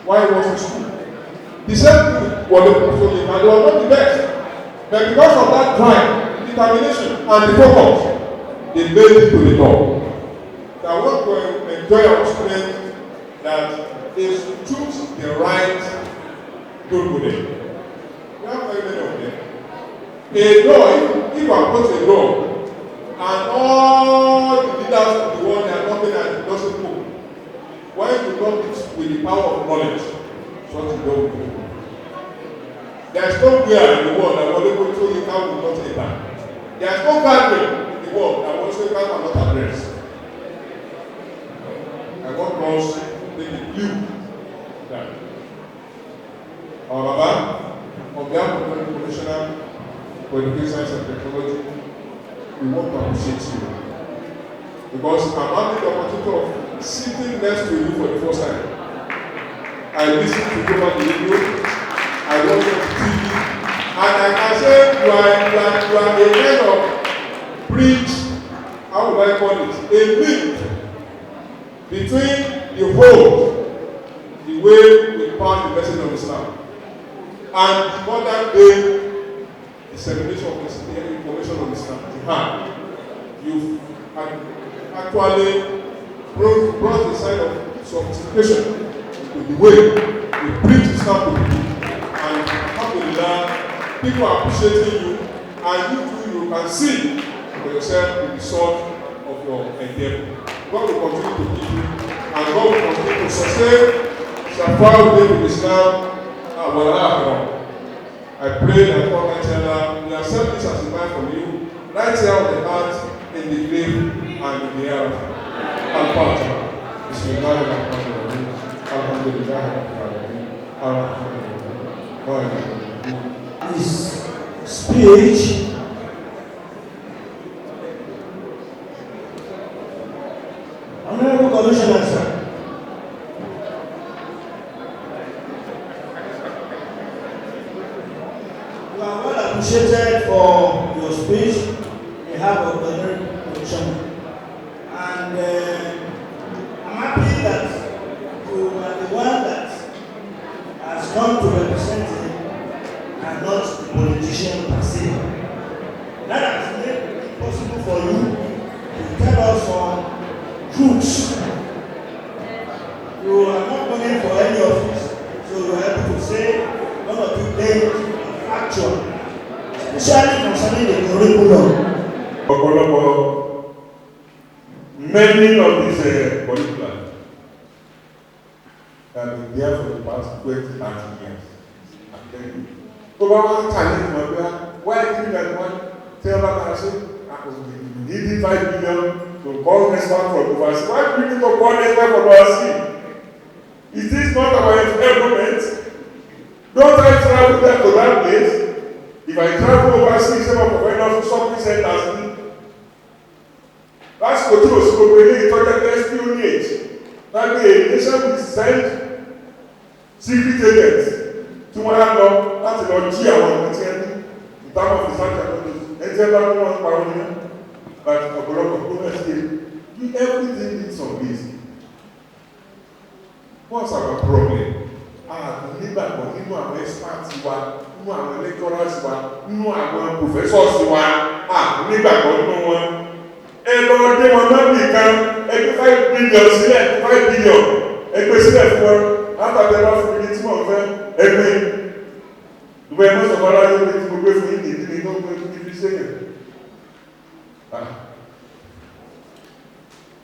Why was in school? The same thing was the Prophet, and they were not the best. But because of that drive, determination, and the focus, they made it to the top. So I want to enjoy our students that they should choose the right role model. We have very many of them. A door, if you approach a door, and all the leaders of the world, they are knocking at the doesn't move. Why do not mix with the power of knowledge? What you don't do. There is nowhere in the world that will able to you can will not enter. There is no gathering in the world that also you cannot address. I want us to take a view that our Baba, on behalf of the Commissioner for Education, Science and Technology, we want to appreciate you. Because I'm having the opportunity of sitting next to you for the first time. I listen to you on the radio, I watch on TV, and I can say you are a kind of bridge, how would I call it? A link between the whole, the way we pass the message of Islam, and the modern day dissemination of information on Islam, jihad, you've actually brought the side of sophistication to the way we preach Islam to people. And alhamdulillah, people are appreciating you, and you can see for yourself the result of your endeavor. God will continue to keep you, and God will continue to sustain Shafaudeen Islam. I pray that Almighty Allah will accept this as a man from you, right here on the heart, in the grave, and in the earth. Al-Fatiha. Bismillahirrahmanirrahim. Alhamdulillah. His speech Honorable Commissioner, sir. You are well appreciated for your speech on behalf of the Commission. And I'm happy that you are the one that has come to represent him and not the politician per se. That has made it possible for you to tell us some truths. You are not running for any office, so you are able to say one or two things actual, especially concerning the curriculum. Many of these curricula have been there for the past 20-30 years. I'm telling you. Over one challenge, why did that one tell that I said, we needed 5 billion to call next one from overseas? Why do we need to call next one from overseas? Is this not our environment? Don't I travel there to that place? If I travel overseas, some of the shopping centers, that's what you was really talking espionage. That the nation will send secret agents to one another, that's the G I want to tell you. In terms of the fact that but everything needs some reason. What's our problem? Nígbàgbọ́ nínú àwọn experts wa, nínú àwọn lecturers wa, nínú àwọn professors wa, nígbàgbọ́ nínú wọn. Ẹgbẹ́ wọn náà nìkan, ẹgbẹ́ 5 billion sílẹ̀, 5 billion, ẹgbẹ́ sílẹ̀ fún wọn, látàbí ẹbá fún mi tí wọ́n fẹ́, ẹgbẹ́. Ìgbẹ́ ẹmọ́ sọ̀rọ̀ aláyé ní ti gbogbo fún ìdí ní tó gbé fún ibi sẹ́yìn.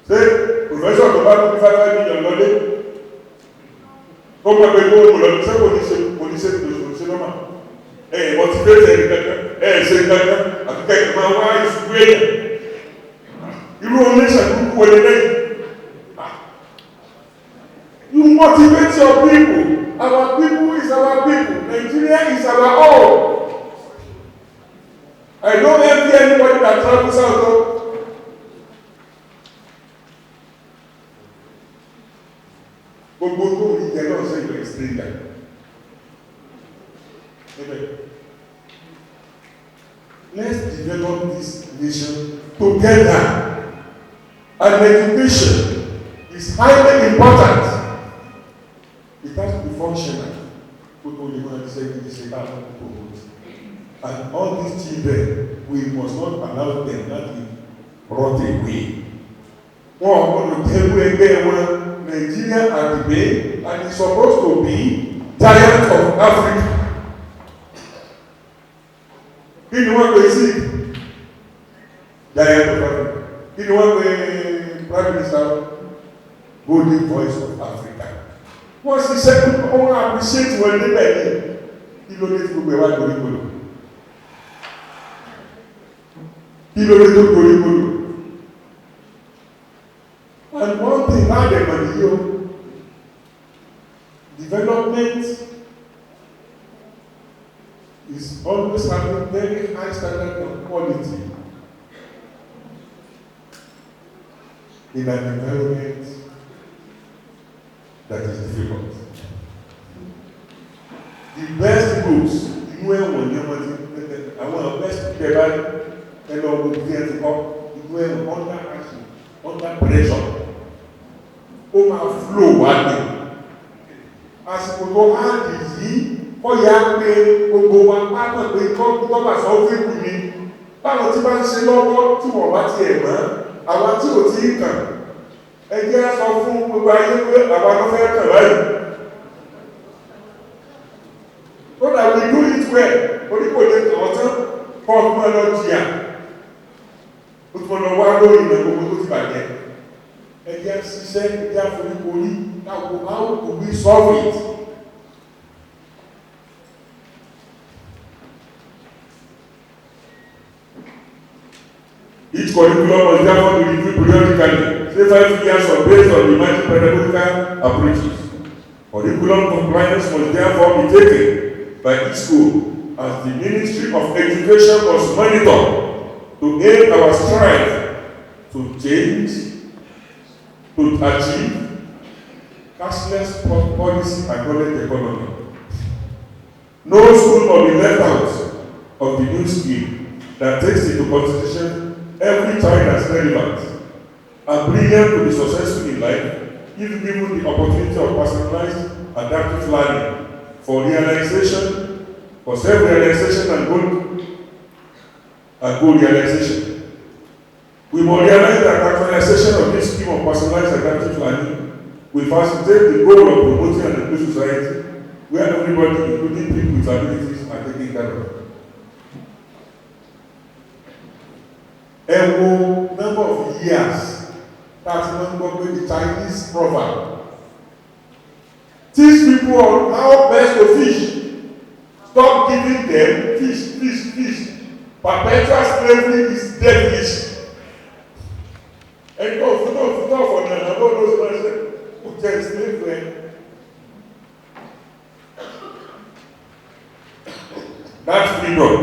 Ṣé professor tó bá tún 5 billion lọlé? Como é que eu vou lá? Você pode ser noma. Motivate ele kankan. Sei kankan. Até que uma vai escolher. E o homem já não pode nem. You motivate your people. Our people is our people. Nigeria is our all. I don't envy anybody that travels out. Gbogbo tó rí jẹ náà ṣe ìwé ìsìnká. Let's develop this nation together. And education is highly important. It has to be functional. And all these children, we must not allow them that to rot away. Nigeria and the Bay, and it's supposed to be giant of Africa. Kí ni wọ́n pè sí giant of Africa? Kí ni wọ́n pè Prime Minister Golden Voice of Africa? Wọ́n ṣiṣẹ́ wọ́n appreciate wọn níbẹ̀ ní kí ló dé tí gbogbo ẹ̀wà torí gbòdò? Kí ló dé tó torí gbòdò? And one thing now they can do, development is always having very high standard of quality in an environment that is difficult. The best books, our best under action, under pressure. ó máa flow wá ní àsìkò tó háàdì yìí ó yá pé gbogbo wa pápọ̀ pé kọ́kọ́ sọ fíìkù ni báwọn tí bá ń ṣe lọ́wọ́ tí wọ́n bá ti ẹ̀ mọ́ àwọn tí ò tí ì kàn ẹ jẹ́ sọ fún gbogbo ayé pé àwọn ló fẹ́ kàn báyìí so that we do it well oníkò lè kàn ọ́ tán kọ́ ọdún mọ́ lọ jìyà ó tún lọ wá lórí ìlú gbogbo tó ti bàjẹ́ ẹ jẹ́ ṣiṣẹ́ ẹ jẹ́ àforíkorí káwọn how do we solve it. Each curriculum must therefore be reviewed periodically, say 5 years or based on the emerging pedagogical approaches. Curriculum compliance must therefore be taken by each school as the Ministry of Education must monitor to aid our strive to change, to achieve cashless policy and knowledge economy. No school will be left out of the new scheme that takes into consideration every child as relevant and brilliant to be successful in life if given the opportunity of personalized adaptive learning for realization, for self-realization and goal realization. We must realize that actualization of this scheme of personalized adaptive learning will facilitate the goal of promoting an inclusive society where everybody, including people with abilities, are taken care of. And number of years that the Chinese proverb teach people on how best to fish. Stop giving them fish. Perpetual slavery is dead fish. And go for those persons who can slavery. That's freedom.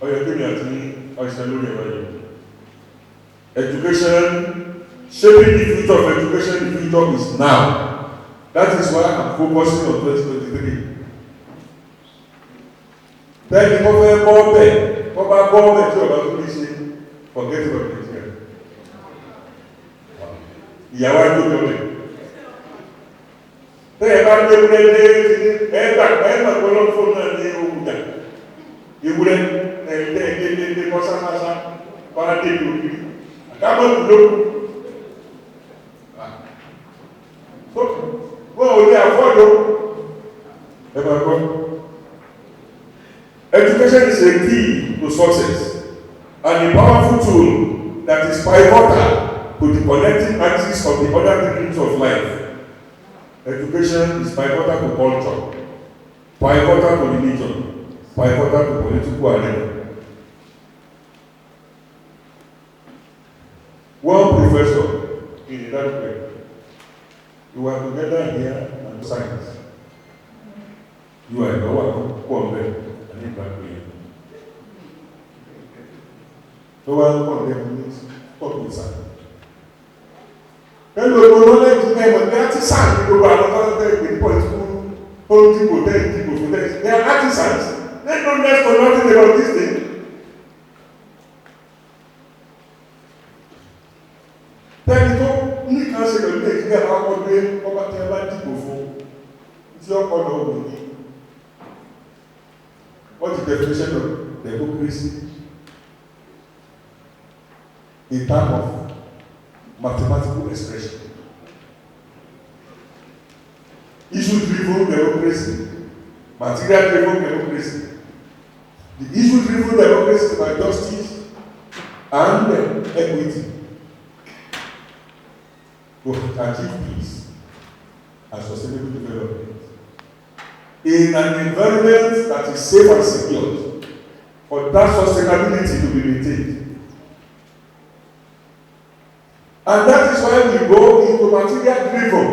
Oh, you're giving it to me. Education, shaping the future of education, the future is now. That is why I'm focusing on 2023. Then the government government tí ọba tó lè ṣe forget about Nigeria. Ìyàwó ẹjọ́ government. Tẹ́yẹ̀ bá gbé ẹgbà gbọ́dọ̀ fún náà ní òwúdà. Ìwúrẹ́ ẹ̀ẹ́dẹ́ kọ́sánsásá paradé lórí. Àkámọ́ ìlókù. Wọ́n ò lè àfọ́dọ̀. Ẹgbà gbọ́. Education is a key to success and a powerful tool that is pivotal to the connecting axis of the other things of life. Education is pivotal to culture, pivotal to religion, pivotal to political arena. One professor in that way, you are together here and science. You are the one who come there. No one condemns populism. Pẹ̀lú ọgbọ̀n knowledge ẹ̀mọ̀ ní artisan ní gbogbo àwọn ọ̀tọ́ ìpè political dìbò fún tẹ́lẹ̀. They are artisans. They don't know nothing about this thing. Tẹ́lẹ̀ tó ní kan ṣe pẹ̀lú Nàìjíríà àwọn ọgbẹ́ ọba tí a bá dìbò fún tí ọkọ̀ lọ wò ní. What is the definition of democracy? In terms of mathematical expression. Issue-driven democracy, material-driven democracy. The issue-driven democracy is by justice and equity to achieve peace and sustainable development. In an environment that is safe and secure, for that sustainability to be maintained. And that is why we go into material driven,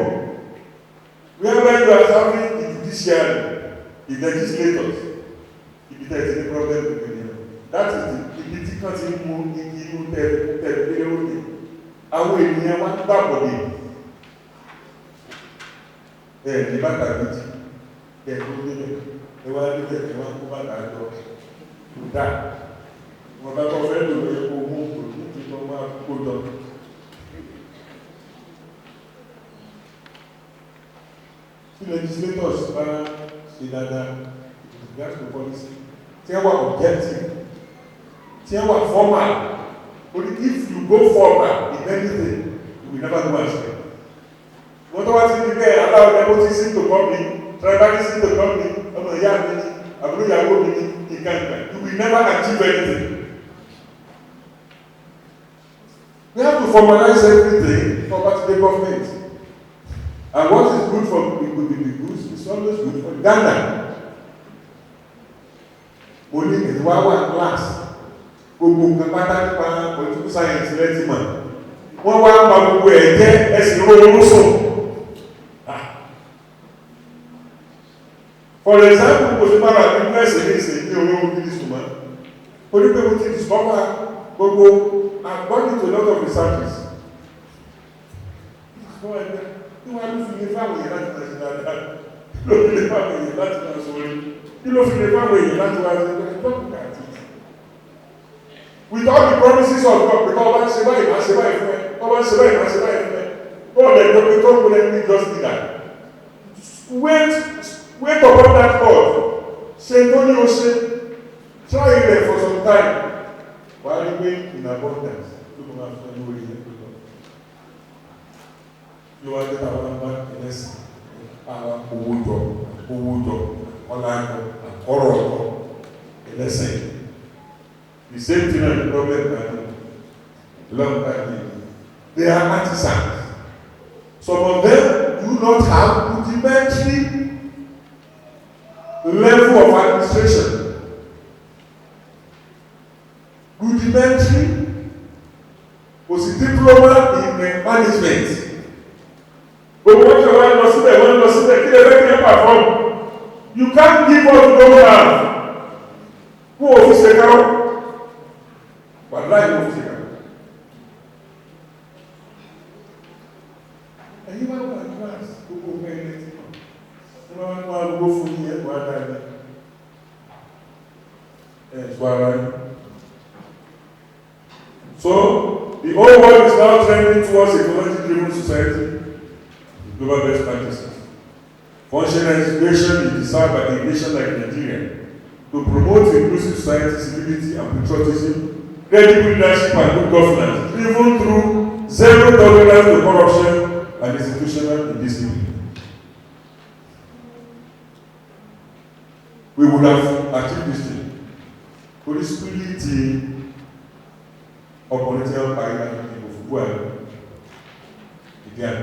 whereby you are having the judiciary, the legislators, if there is any problem with them. That is the political thing moving into the àwọn ènìyàn wá gbàgbọ́dé ní bàtà méjì ẹ̀kọ́ nílẹ̀ ẹwà nílẹ̀ ẹwà kó bàtà jọ dá wọn bá kọ́ fẹ́ lò lórí epo mú òtún tí wọ́n máa kó jọ tí legislators bá ṣe dáadáa regards to policy tí wọ́n wà objective tí wọ́n wà formal only if you go formal in anything you will never go astray. wọ́n tó wá sí ní bẹ́ẹ̀ allow nepotism to come in tribalism to come in ọmọ ìyá mi ni àbúrò ìyàwó mi ni ìkàǹkà you will never achieve anything. We have to formalize everything for the government. And what is good for the goods is always good for Ghana. Mo ní ìwà wà class gbogbo nǹkan pátá nípa political science lẹ́tí mọ̀. Wọ́n wá pa gbogbo ẹ̀ jẹ́ ẹ̀sìn olóró sùn. For example, kò sí bára bí mẹ́sìn ní ìsìn ní olóró gidi sùnmọ́. Onípe mo ti discover gbogbo according to a lot of researches. Kí wọ́n á ló fi lè fáwọn èèyàn láti máa ṣe dáadáa? Kí ló fi lè fáwọn èèyàn láti máa sọ orí? Kí ló fi lè fáwọn èèyàn láti máa ṣe dáadáa? With all the promises of God, because ọba ń ṣe báyìí máa ṣe báyìí fún ẹ, ọba ń ṣe báyìí máa ṣe báyìí fún ẹ, God ẹ̀ ló pe tó kún ẹni just do that. Wait upon that God. Ṣe tó ní o ṣe, try it for some time. Wàá rí pé in abundance tó kọ́ máa fún ẹ lórí ẹ̀ tó lọ. Yóò wá dé àwọn ọmọ ẹlẹ́sìn àwọn owó jọ ọlá jọ àkọ́rọ̀ ọ̀tọ̀ ẹlẹ́sìn. The same thing as the problem that long time they are artisans. Some of them do not have rudimentary level of administration. Rudimentary was a diploma in management. But what you want to see, perform. You can't give what you don't have. Who office the cow? But life of the cow. And you want to advance, who go pay anything. You want to go for me and one time. Yes, why? So, the whole world is now trending towards a technology-driven society. Global best practices. Functional integration is desired by a nation like Nigeria to promote inclusive society, civility, and patriotism, credible leadership, and good governance, even through zero tolerance to corruption and institutional indiscipline. We would have achieved this thing. Police security or political power in Bufubuan, again.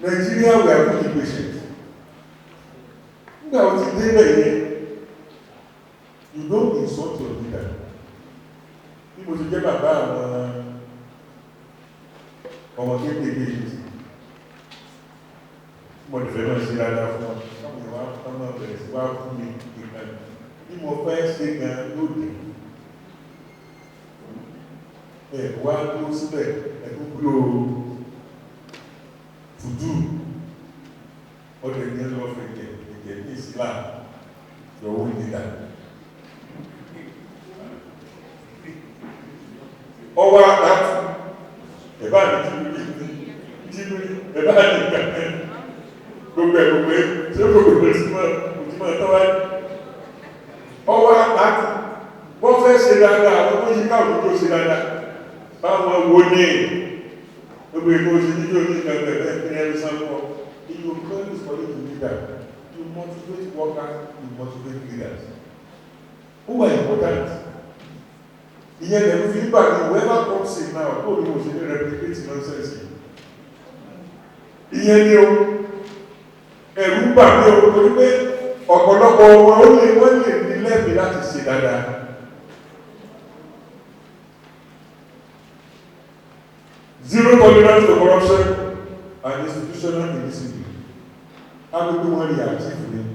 Nigeria, we are really patient. Now, today, you don't insult your leader. People should get about ọmọ kékeré yìí. Mo lè fẹ́ náà ṣe dáadáa fún ọ. Káwọn ìwà ọmọ bẹ̀rẹ̀ sí wá fún mi ìgbà bí mo fẹ́ ṣe gan lóde. Wá dúró síbẹ̀ ẹ̀kúkúrò fùdú ọdẹ ní ẹlọ́ fẹ̀kẹ̀ ẹ̀kẹ̀ ní ìsìlá lọ́wọ́ ìdídà. Ọwọ́ àtàtù ẹ̀bá ní jíbìrì ẹ̀bá ní ìgbàgbẹ́ gbogbo tí ó gbogbo òjúmọ̀ tọ́wáyé. Ọwọ́ àtàtù wọ́n fẹ́ ṣe dáadáa àwọn tó yí káwọn tó ṣe dáadáa. Báwọn wo ní gbogbo èkó ṣe níjó ní ìgbàgbẹ̀rẹ̀ ní ẹ̀rí sáńkọ́. If you plan this for you to leader, you motivate workers, you motivate leaders. Who are important? Ìyẹn lẹ́nu fi nígbà ní whoever comes in now, ó ní mo ṣe ní replicate nonsense. Ìyẹn ni o, ẹ̀rù ń bà mí o, torí pé ọ̀pọ̀lọpọ̀ wọn wọ́n lè ní lẹ́bi láti ṣe dáadáa. Zero tolerance to corruption and institutional indiscipline. How do you want to achieve it?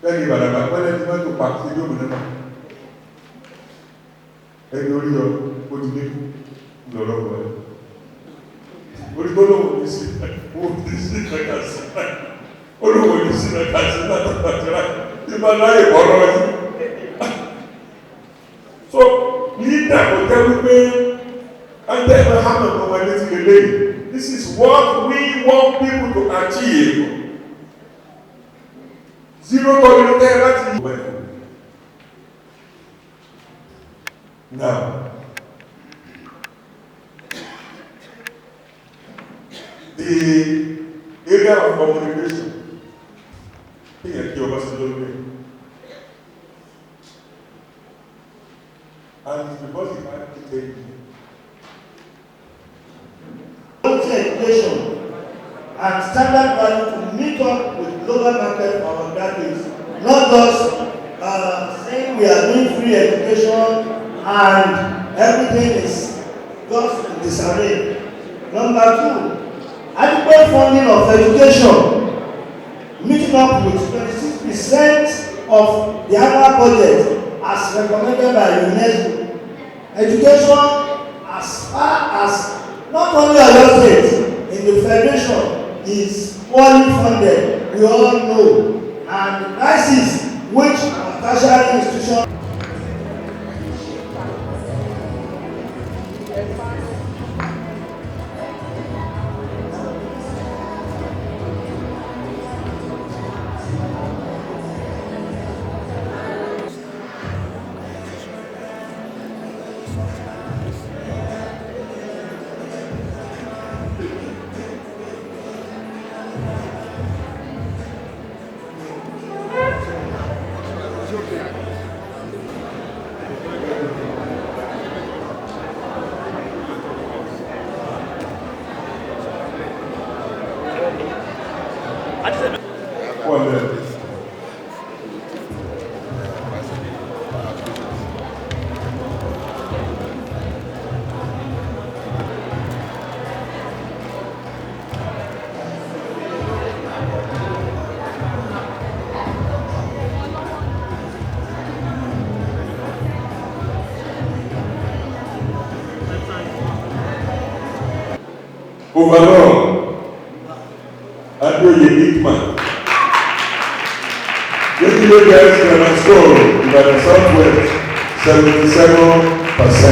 Then you are about when you want to participate in the ẹni orí ọ ó ti dé lọ́lọ́wọ́ ẹ̀ orí gbọ́lọ́wọ́ ní sí ẹ̀kà sí olówó ní sí ẹ̀kà sí látàtàtàrà tí bá láyé ọ̀rọ̀ yìí. So leader kò jẹ́ wípé And then this is what we want people to achieve. Zero tolerance. Now, the area of communication. And it's because he can't take education and standard value to meet up with global market for our graduates, not just saying we are doing free education and everything is just in disarray. Number two, adequate funding of education, meeting up with 26% of the annual budget as recommended by UNESCO. Education as far as not only Oyo State, in the Federation is poorly funded, we all know, and the crisis which our tertiary institution overall, and you're a unique man. Yesterday, guys, can score Ibadan Southwest 77%.